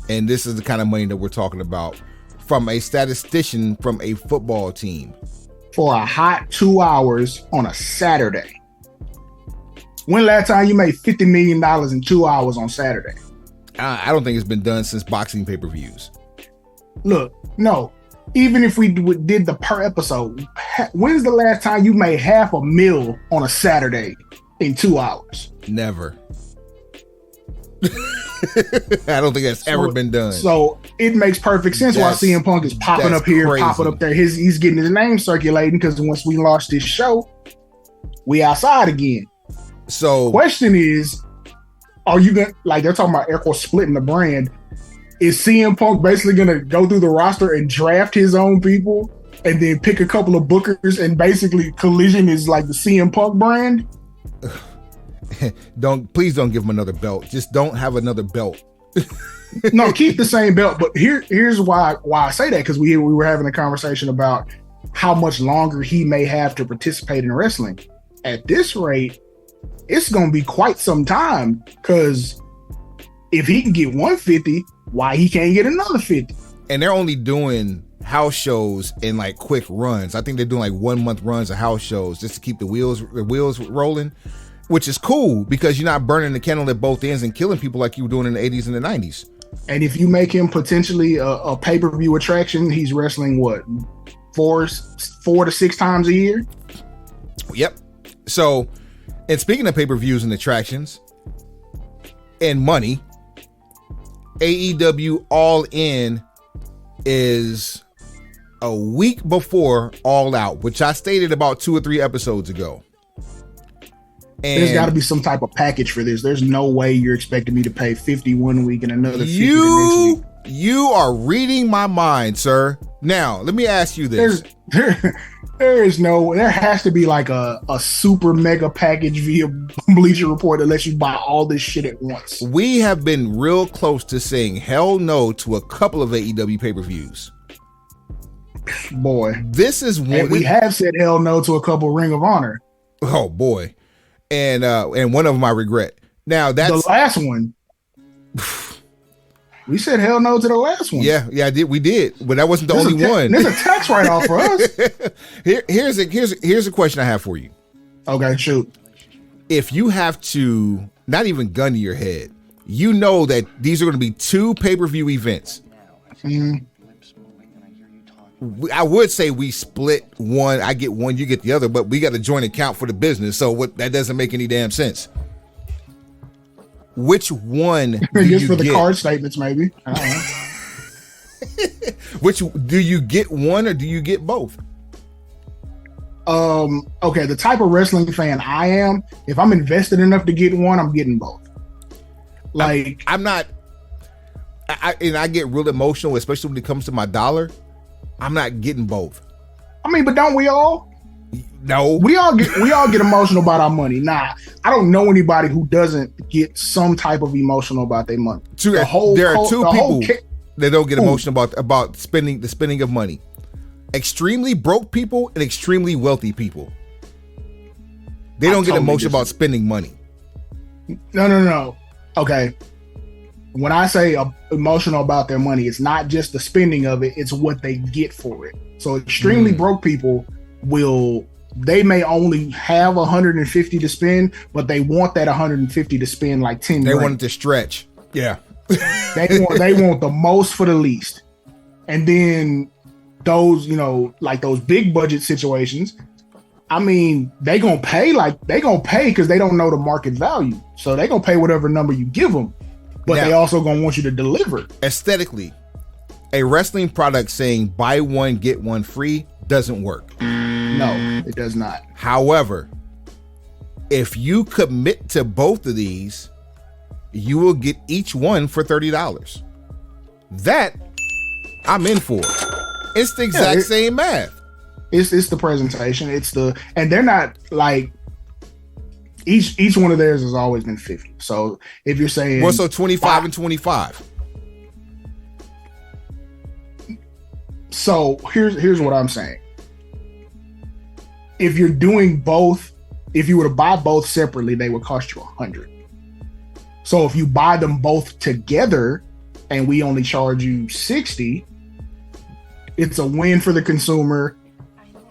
And this is the kind of money that we're talking about from a statistician from a football team. For a hot 2 hours on a Saturday. When last time you made $50 million in 2 hours on Saturday? I don't think it's been done since boxing pay-per-views. Look, no. Even if we did the per episode, when's the last time you made $500,000 on a Saturday in 2 hours? Never. I don't think that's ever been done. So it makes perfect sense why CM Punk is popping up here, crazy. Popping up there. He's getting his name circulating because once we launched this show, we outside again. So question is, are you gonna, like they're talking about air quote splitting the brand? Is CM Punk basically gonna go through the roster and draft his own people and then pick a couple of bookers and basically Collision is like the CM Punk brand? Please don't give him another belt. Just don't have another belt. No, keep the same belt. But here's why I say that, because we were having a conversation about how much longer he may have to participate in wrestling. At this rate, it's going to be quite some time, because if he can get 150, why he can't get another 50? And they're only doing house shows in like quick runs. I think they're doing like 1 month runs of house shows just to keep the wheels rolling. Which is cool because you're not burning the candle at both ends and killing people like you were doing in the 80s and the 90s. And if you make him potentially a pay-per-view attraction, he's wrestling what, 4 to 6 times a year? Yep. So, and speaking of pay-per-views and attractions and money, AEW All In is a week before All Out, which I stated about 2 or 3 episodes ago. And there's got to be some type of package for this. There's no way you're expecting me to pay 50 one week and another 50 the next week. You are reading my mind, sir. Now, let me ask you this. There has to be like a super mega package via Bleacher Report that lets you buy all this shit at once. We have been real close to saying hell no to a couple of AEW pay-per-views. Boy. This is one. And we have said hell no to a couple Ring of Honor. Oh, boy. And one of them I regret. Now that's the last one. We said hell no to the last one. Yeah, we did, but that wasn't the only one. There's a tax write-off for us. Here's a question I have for you. Okay, shoot. if you have to, not even gun to your head, you know that these are going to be 2 pay-per-view events. Mm-hmm. I would say we split one. I get one, you get the other, but we got a joint account for the business. So that doesn't make any damn sense. Which one do just you for the get? card statements, maybe. I don't know. Which do you get one or do you get both? Okay, the type of wrestling fan I am, if I'm invested enough to get one, I'm getting both. Like I'm not. And I get real emotional, especially when it comes to my dollar. I'm not getting both. I mean, but don't we all? No, we all get emotional about our money. Nah, I don't know anybody who doesn't get some type of emotional about their money. There are two people that don't get emotional about spending of money. Extremely broke people and extremely wealthy people. They don't get emotional about spending money. No. Okay. When I say emotional about their money, it's not just the spending of it, it's what they get for it. So extremely broke people they may only have 150 to spend, but they want that 150 to spend like 10 They grand. want it to stretch. Yeah. They want the most for the least. And then those, like those big budget situations, I mean, they gonna pay because they don't know the market value. So they gonna pay whatever number you give them. But they also gonna want you to deliver. Aesthetically, a wrestling product saying buy one, get one free doesn't work. No, it does not. However, if you commit to both of these, you will get each one for $30. That I'm in for. It's the exact same math. It's the presentation. And they're not like each one of theirs has always been 50. So if you're saying 25 and 25. So here's what I'm saying. If you're doing both, if you were to buy both separately, they would cost you $100. So if you buy them both together and we only charge you $60, it's a win for the consumer.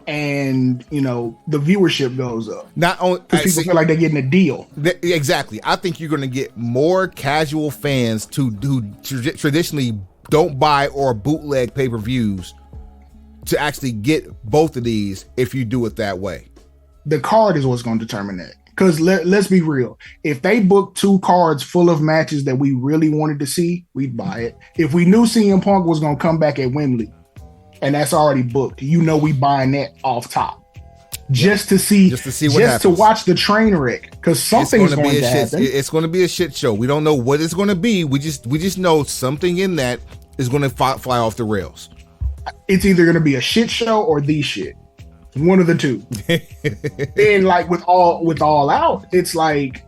And the viewership goes up. Not only because people feel like they're getting a deal. Exactly. I think you're going to get more casual fans who traditionally don't buy or bootleg pay-per-views to actually get both of these if you do it that way. The card is what's going to determine that. Because let's be real. If they booked 2 cards full of matches that we really wanted to see, we'd buy it. If we knew CM Punk was going to come back at Wembley, and that's already booked, we buying that off top. Just to see what happens. To watch the train wreck, because something's going to happen. It's going to be a shit show. We don't know what it's going to be. We just know something in that is going to fly off the rails. It's either going to be a shit show or the shit. One of the two. And like with all out, it's like,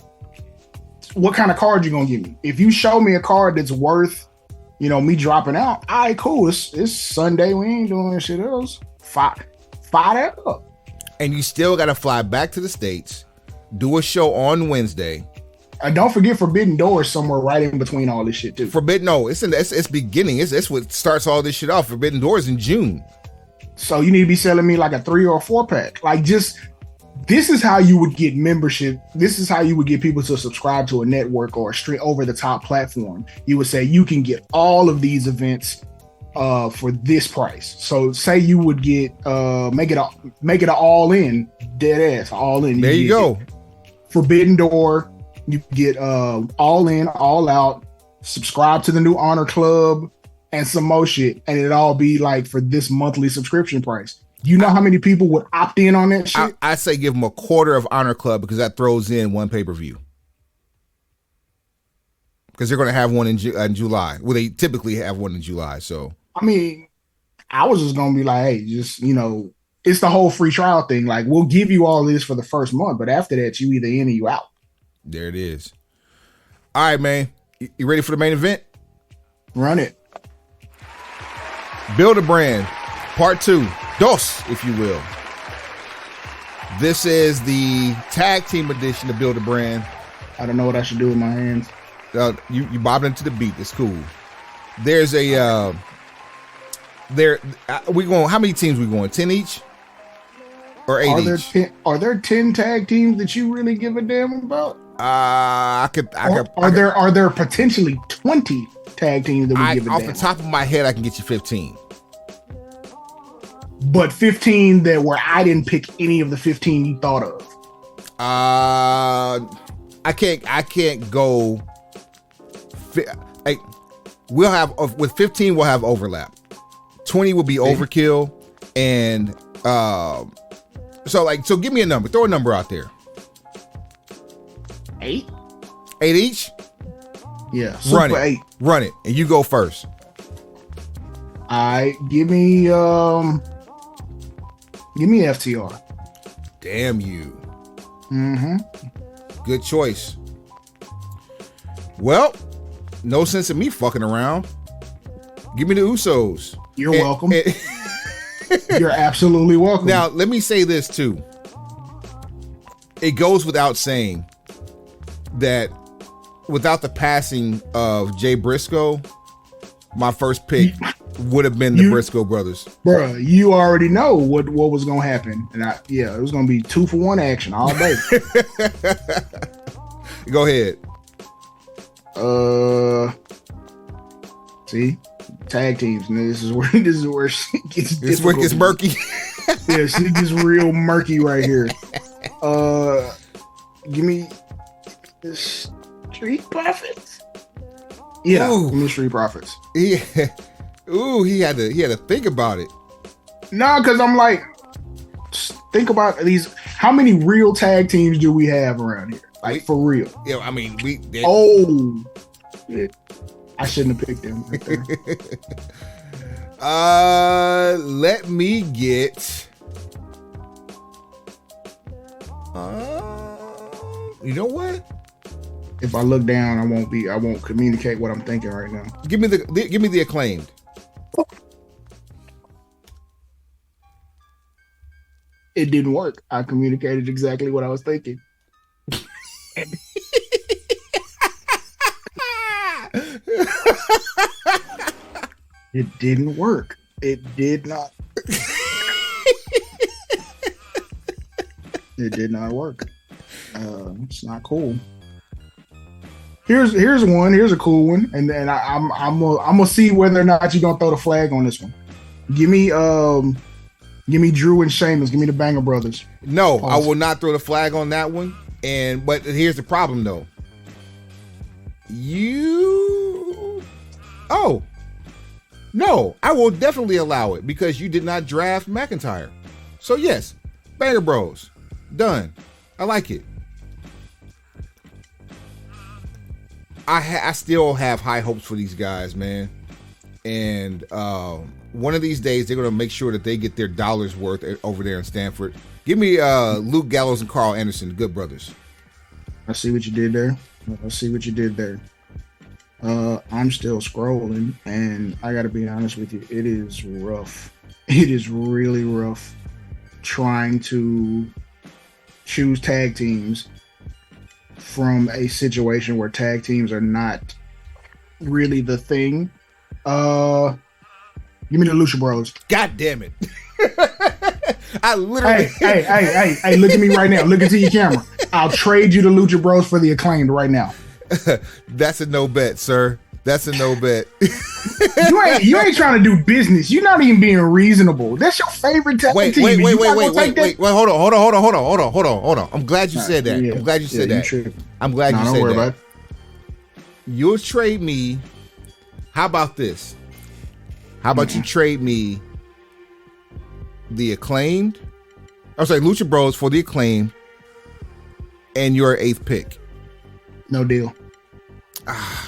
what kind of card you gonna give me? If you show me a card that's worth, me dropping out, all right, cool. It's Sunday. We ain't doing shit else. Fire that up. And you still got to fly back to the States, do a show on Wednesday. And don't forget Forbidden Door is somewhere right in between all this shit too. It's beginning. It's what starts all this shit off. Forbidden Door is in June. So you need to be selling me like a 3 or a 4-pack. Like, this is how you would get membership. This is how you would get people to subscribe to a network or a straight over the top platform. You would say you can get all of these events for this price. So say you would get make it an all in, dead ass all in. There you go. Forbidden Door. You get all in, all out. Subscribe to the new Honor Club and some more shit, and it'd all be like for this monthly subscription price. You know how many people would opt in on that shit? I say give them a quarter of Honor Club because that throws in one pay-per-view. Because they're going to have one in July. Well, they typically have one in July. So I mean, I was just going to be like, hey, just, it's the whole free trial thing. Like, we'll give you all this for the first month, but after that, you either in or you out. There it is. All right, man. You ready for the main event? Run it. Build a Brand, Part 2. Dos, if you will. This is the tag team edition of Build a Brand. I don't know what I should do with my hands. You bob into the beat. It's cool. There's a we going. How many teams we going? 10 each. or 8 each. Are there 10 tag teams that you really give a damn about? Are there potentially 20 tag teams that we give a damn? Off the top of my head, I can get you 15. But 15 that where I didn't pick any of the 15 you thought of. I can't go. We'll have with 15. We'll have overlap. 20 will be overkill, and so give me a number. Throw a number out there. 8. 8 each. Yeah, run it. 8. Run it, and you go first. Give me FTR. Damn you. Mm-hmm. Good choice. Well, no sense in me fucking around. Give me the Usos. You're welcome. You're absolutely welcome. Now, let me say this too. It goes without saying that without the passing of Jay Briscoe, my first pick would have been the Briscoe brothers. Bruh, you already know what was going to happen. And it was going to be 2-for-1 action all day. Go ahead. See? Tag teams. And this is where shit gets difficult. This where it gets murky. Yeah, shit gets real murky right here. Give me the Street Profits. Yeah, Ooh. give me Street Profits. Yeah. Ooh, he had to think about it. No, because I'm like, think about these. How many real tag teams do we have around here? Like, for real? Yeah, I mean, Shit. I shouldn't have picked them right there. Let me get. You know what? If I look down, I won't communicate what I'm thinking right now. Give me the Acclaimed. It didn't work. I communicated exactly what I was thinking. It didn't work. It did not. It did not work. It's not cool. Here's one. Here's a cool one, and then I'm gonna see whether or not you're gonna throw the flag on this one. Give me Drew and Sheamus. Give me the Banger Brothers. No, I will not throw the flag on that one. But here's the problem, though. No, I will definitely allow it because you did not draft McIntyre. So yes, Banger Bros, done. I like it. I still have high hopes for these guys, man. And one of these days, they're going to make sure that they get their dollars worth over there in Stanford. Give me Luke Gallows and Carl Anderson, the Good Brothers. I see what you did there. I'm still scrolling, and I got to be honest with you. It is rough. It is really rough trying to choose tag teams from a situation where tag teams are not really the thing. Give me the Lucha Bros. God damn it. I literally. Hey, look at me right now. Look into your camera. I'll trade you the Lucha Bros for the Acclaimed right now. That's a no bet, sir. That's a no bet. You ain't trying to do business. You're not even being reasonable. That's your favorite tag team. Wait. Hold on. I'm glad you said that. I'm glad you said that. I'm glad you said that. You'll trade me. How about this? How about you trade me the Acclaimed? I'm sorry, Lucha Bros for the Acclaimed and your 8th pick. No deal.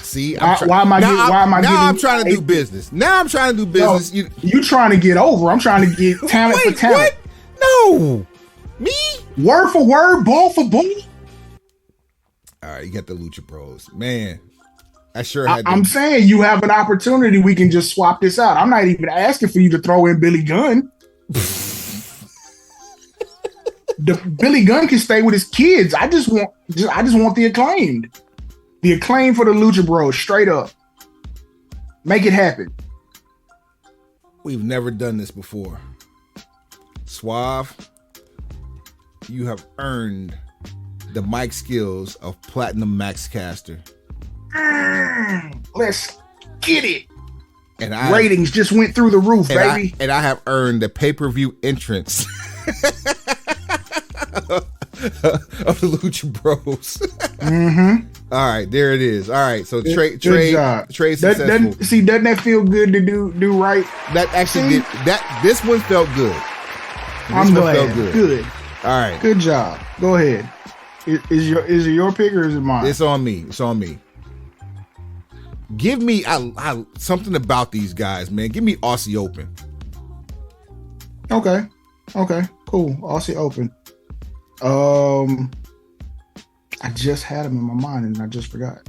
See, why am I I'm trying to do business. Now I'm trying to do business. No, you trying to get over. I'm trying to get talent for talent. What? No. Me? Word for word, bull for bull. All right, you got the Lucha Bros. Man, I sure had I'm saying you have an opportunity. We can just swap this out. I'm not even asking for you to throw in Billy Gunn. Billy Gunn can stay with his kids. I just want the Acclaimed. The Acclaimed for the Lucha Bros, straight up. Make it happen. We've never done this before. Suave, you have earned the mic skills of Platinum Max Caster. Let's get it. And ratings just went through the roof, baby. I have earned the pay-per-view entrance of the Lucha Bros. Mm-hmm. All right, there it is. All right, so trade successful. Doesn't that feel good to do right? That actually did that. This one felt good. I'm glad. Felt good. All right, good job. Go ahead. Is it your pick or is it mine? It's on me. Give me I something about these guys, man. Give me Aussie Open. Okay, cool. Aussie Open. I just had him in my mind and I just forgot.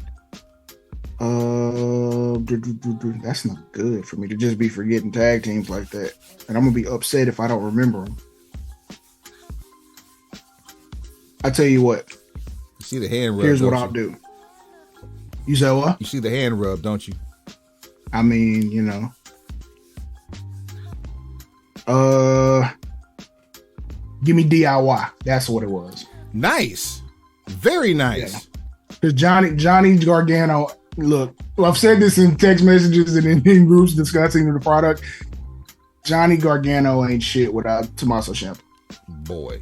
That's not good for me to just be forgetting tag teams like that. And I'm gonna be upset if I don't remember them. I tell you what. You see the hand rub. Here's what I'll do. You say what? You see the hand rub, don't you? I mean, you know. Give me DIY. That's what it was. Nice. Very nice. Because Johnny Gargano, look, I've said this in text messages and in groups discussing the product. Johnny Gargano ain't shit without Tommaso Ciampa. Boy.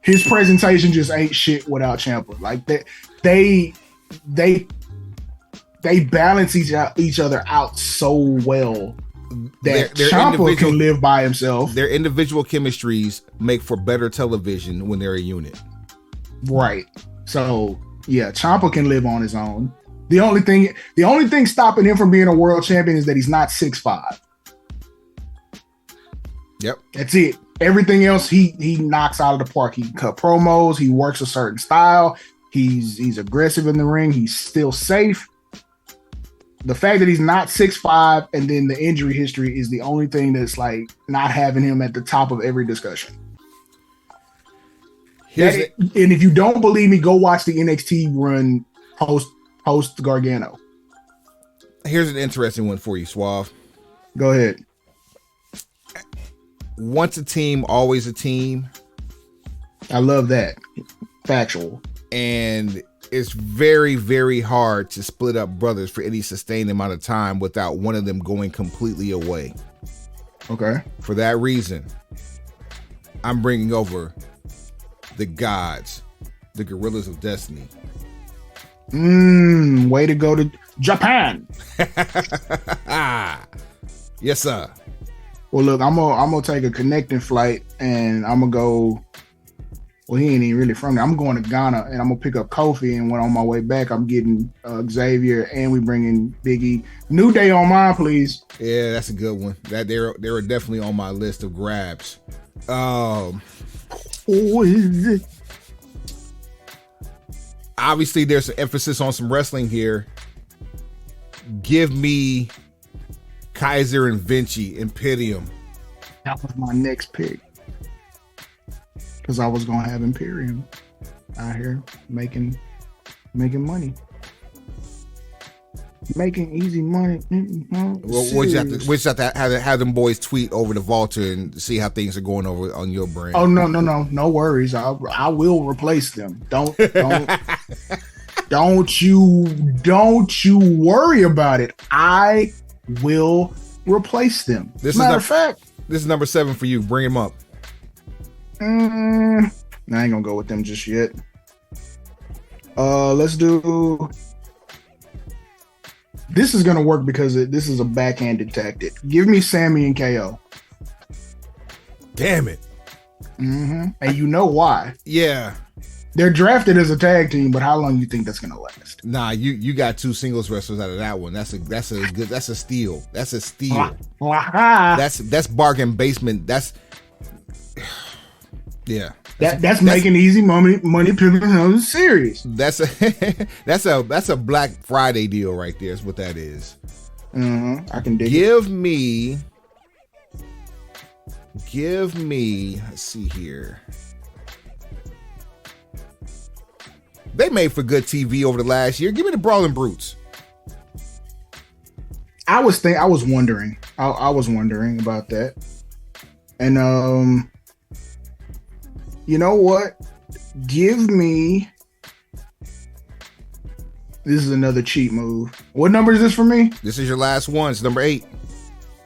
His presentation just ain't shit without Ciampa. Like they balance each other out so well that Ciampa can live by himself. Their individual chemistries make for better television when they're a unit. Right. So yeah, Ciampa can live on his own. The only thing stopping him from being a world champion is that he's not 6'5". Yep. That's it. Everything else he knocks out of the park. He can cut promos. He works a certain style. He's aggressive in the ring. He's still safe. The fact that he's not 6'5" and then the injury history is the only thing that's like not having him at the top of every discussion. And if you don't believe me, go watch the NXT run post Gargano. Here's an interesting one for you, Suave. Go ahead. Once a team, always a team. I love that. Factual. And it's very, very hard to split up brothers for any sustained amount of time without one of them going completely away. Okay. For that reason, I'm bringing over the gods, the Gorillas of Destiny. Way to go to Japan. Yes, sir. Well, look, I'm gonna take a connecting flight and I'm gonna go. Well, he ain't even really from there. I'm going to Ghana and I'm gonna pick up Kofi. And when on my way back, I'm getting Xavier and we bringing Biggie. New Day on mine, please. Yeah, that's a good one. That they were definitely on my list of grabs. Obviously, there's an emphasis on some wrestling here. Give me Kaiser and Vinci, Imperium. That was my next pick. Because I was going to have Imperium out here making money. Making easy money. Well, we just have to have them boys tweet over to Volta and see how things are going over on your brand. Oh, no worries. I will replace them. Don't you worry about it. I will replace them. Matter of fact, this is number 7 for you. Bring him up. I ain't gonna go with them just yet. Let's do. This is gonna work because this is a backhanded tactic. Give me Sammy and KO. Damn it. And you know why? Yeah. They're drafted as a tag team, but how long do you think that's gonna last? Nah, you got 2 singles wrestlers out of that one. That's a steal. That's a steal. That's bargain basement. Yeah. That's making easy money picking on the series. That's a Black Friday deal right there. Is what that is. I can dig Give me. Let's see here. They made for good TV over the last year. Give me the Brawling Brutes. I was wondering about that, and You know what? Give me. This is another cheat move. What number is this for me? This is your last one. It's number 8.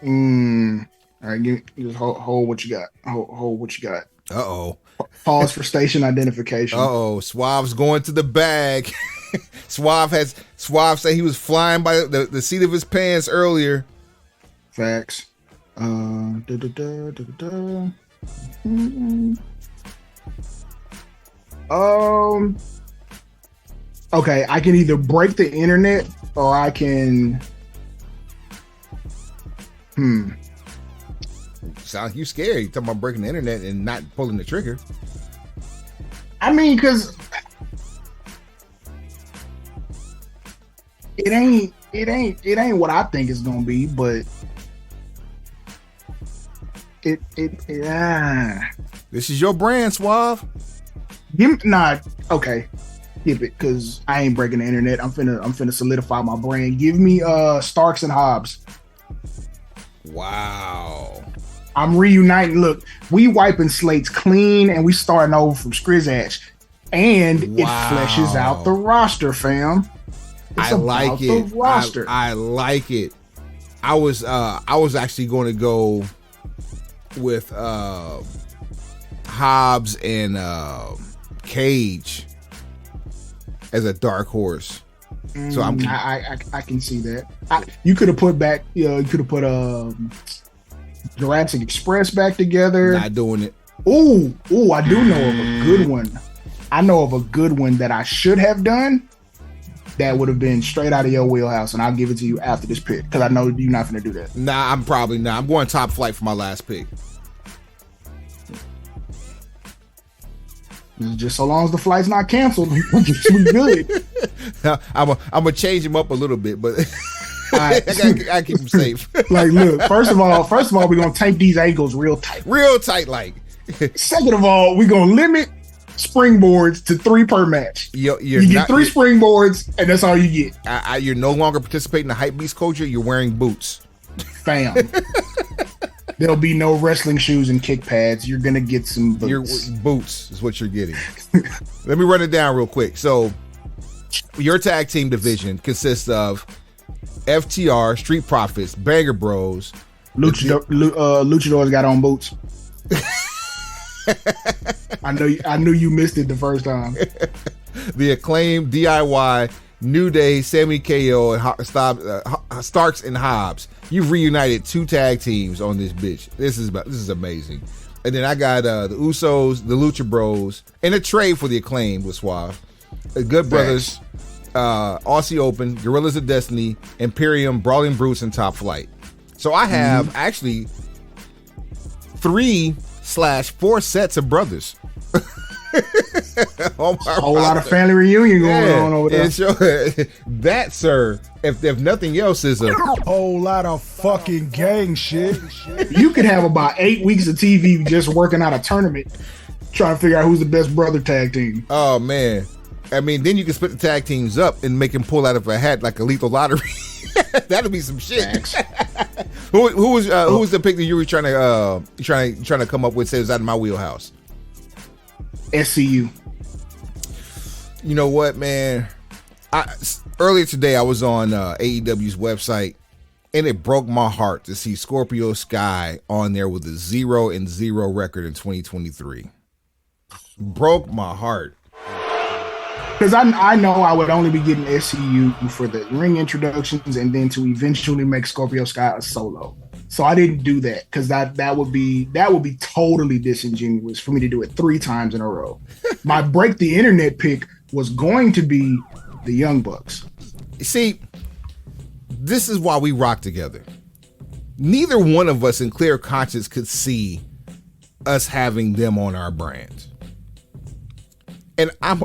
All right, just hold what you got. Hold what you got. Uh-oh. Pause for station identification. Uh-oh. Suave's going to the bag. Suave said he was flying by the seat of his pants earlier. Facts. Okay, I can either break the internet or I can. Sound you scared. You talking about breaking the internet and not pulling the trigger. I mean, because it ain't what I think it's gonna be, but This is your brand, Suave. Okay. Skip it, because I ain't breaking the internet. I'm finna solidify my brand. Give me Starks and Hobbs. Wow. I'm reuniting. Look, we wiping slates clean and we starting over from Scrizatch. And it fleshes out the roster, fam. I like it. Roster. I like it. I was actually going to go with Hobbs and Cage as a dark horse. So I can see that. You could have put back, you could have put Jurassic Express back together. Not doing it. Ooh, I do know of a good one. I know of a good one that I should have done. That would have been straight out of your wheelhouse, and I'll give it to you after this pick because I know you're not going to do that. Nah, I'm probably not. I'm going Top Flight for my last pick. Just so long as the flight's not canceled, we good. I'm gonna change him up a little bit, but I gotta keep him safe. Like, look, first of all, we're gonna tape these angles real tight, like. Second of all, we're gonna limit springboards to 3 per match. You get 3 springboards, and that's all you get. You're no longer participating in the hype beast culture. You're wearing boots, fam. There'll be no wrestling shoes and kick pads. You're gonna get some boots. Your boots is what you're getting. Let me run it down real quick. So, your tag team division consists of FTR, Street Profits, Banger Bros. Luchadors got on boots. I knew you missed it the first time. The Acclaimed, DIY, New Day, Sammy KO, and Starks and Hobbs. You've reunited 2 tag teams on this bitch. This is amazing. And then I got the Usos, the Lucha Bros, and a trade for the Acclaimed with Suave. The Good Brothers, Aussie Open, Gorillas of Destiny, Imperium, Brawling Brutes, and Top Flight. So I have actually 3/4 sets of brothers. A whole lot of family reunion going on over there. That, sir, if nothing else, is a whole lot of fucking gang shit. You could have about 8 weeks of TV just working out a tournament, trying to figure out who's the best brother tag team. Oh man, I mean, then you can split the tag teams up and make them pull out of a hat like a lethal lottery. That'll be some shit. Who was the pick that you were trying to come up with? Say it was out of my wheelhouse. SCU. You know what, man? Earlier today I was on AEW's website, and it broke my heart to see Scorpio Sky on there with a 0-0 record in 2023. Broke my heart. Because I know I would only be getting SCU for the ring introductions and then to eventually make Scorpio Sky a solo. So I didn't do that because that would be totally disingenuous for me to do it 3 times in a row. My break the internet pick was going to be the Young Bucks. See, this is why we rock together. Neither one of us in clear conscience could see us having them on our brand. And I'm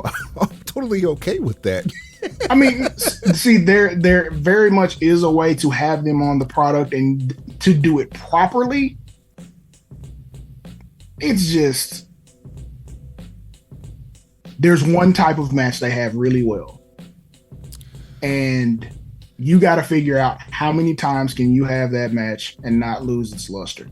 totally okay with that. I mean, see, there very much is a way to have them on the product and to do it properly. It's just there's one type of match they have really well. And you got to figure out how many times can you have that match and not lose its luster.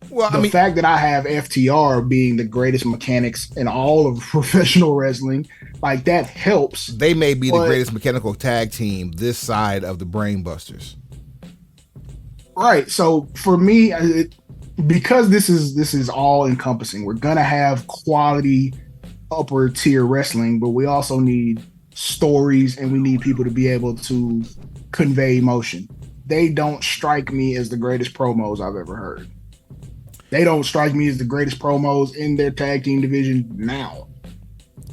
Well, The fact that I have FTR being the greatest mechanics in all of professional wrestling, like that helps. they may be the greatest mechanical tag team this side of the Brainbusters. Right. So for me, because this is all encompassing, we're gonna have quality upper tier wrestling, but we also need stories and we need people to be able to convey emotion. They don't strike me as the greatest promos I've ever heard. They don't strike me as the greatest promos in their tag team division now.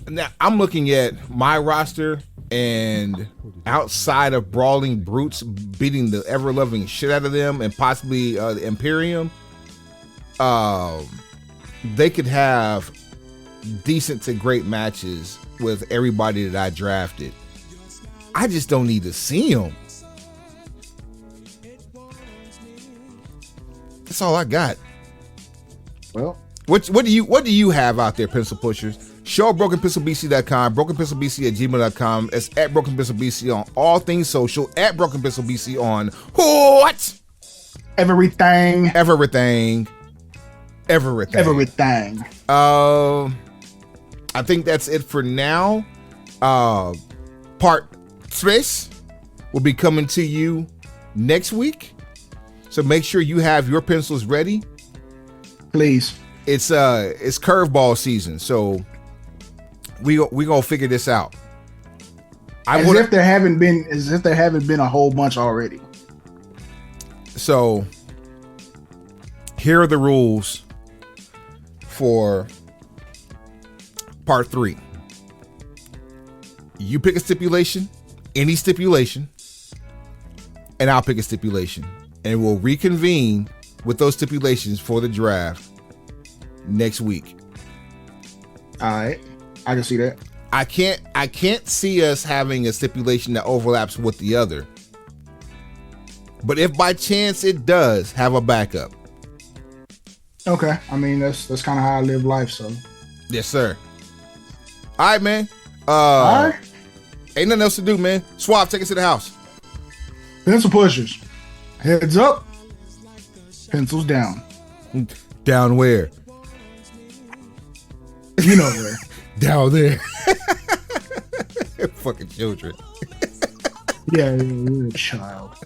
Now, I'm looking at my roster, and outside of Brawling Brutes beating the ever-loving shit out of them and possibly the Imperium, they could have decent to great matches with everybody that I drafted. I just don't need to see them. That's all I got. Well, what do you have out there, pencil pushers? Show at brokenpencilbc.com, brokenpencilbc@gmail.com. It's at brokenpencilbc on all things social, at brokenpencilbc on what? everything. I think that's it for now. Part 3 will be coming to you next week. So make sure you have your pencils ready. Please. It's curveball season, so we gonna figure this out. As if there haven't been a whole bunch already. So here are the rules for part 3. You pick a stipulation, any stipulation, and I'll pick a stipulation, and we'll reconvene with those stipulations for the draft next week. All right, I can see that. I can't see us having a stipulation that overlaps with the other. But if by chance it does, have a backup. Okay, I mean that's kind of how I live life. So yes, sir. All right, man. All right. Ain't nothing else to do, man. Swap, take us to the house. Pencil pushers, heads up, pencils down. Down where? You know where. Down there. Fucking children. Yeah, you're a child.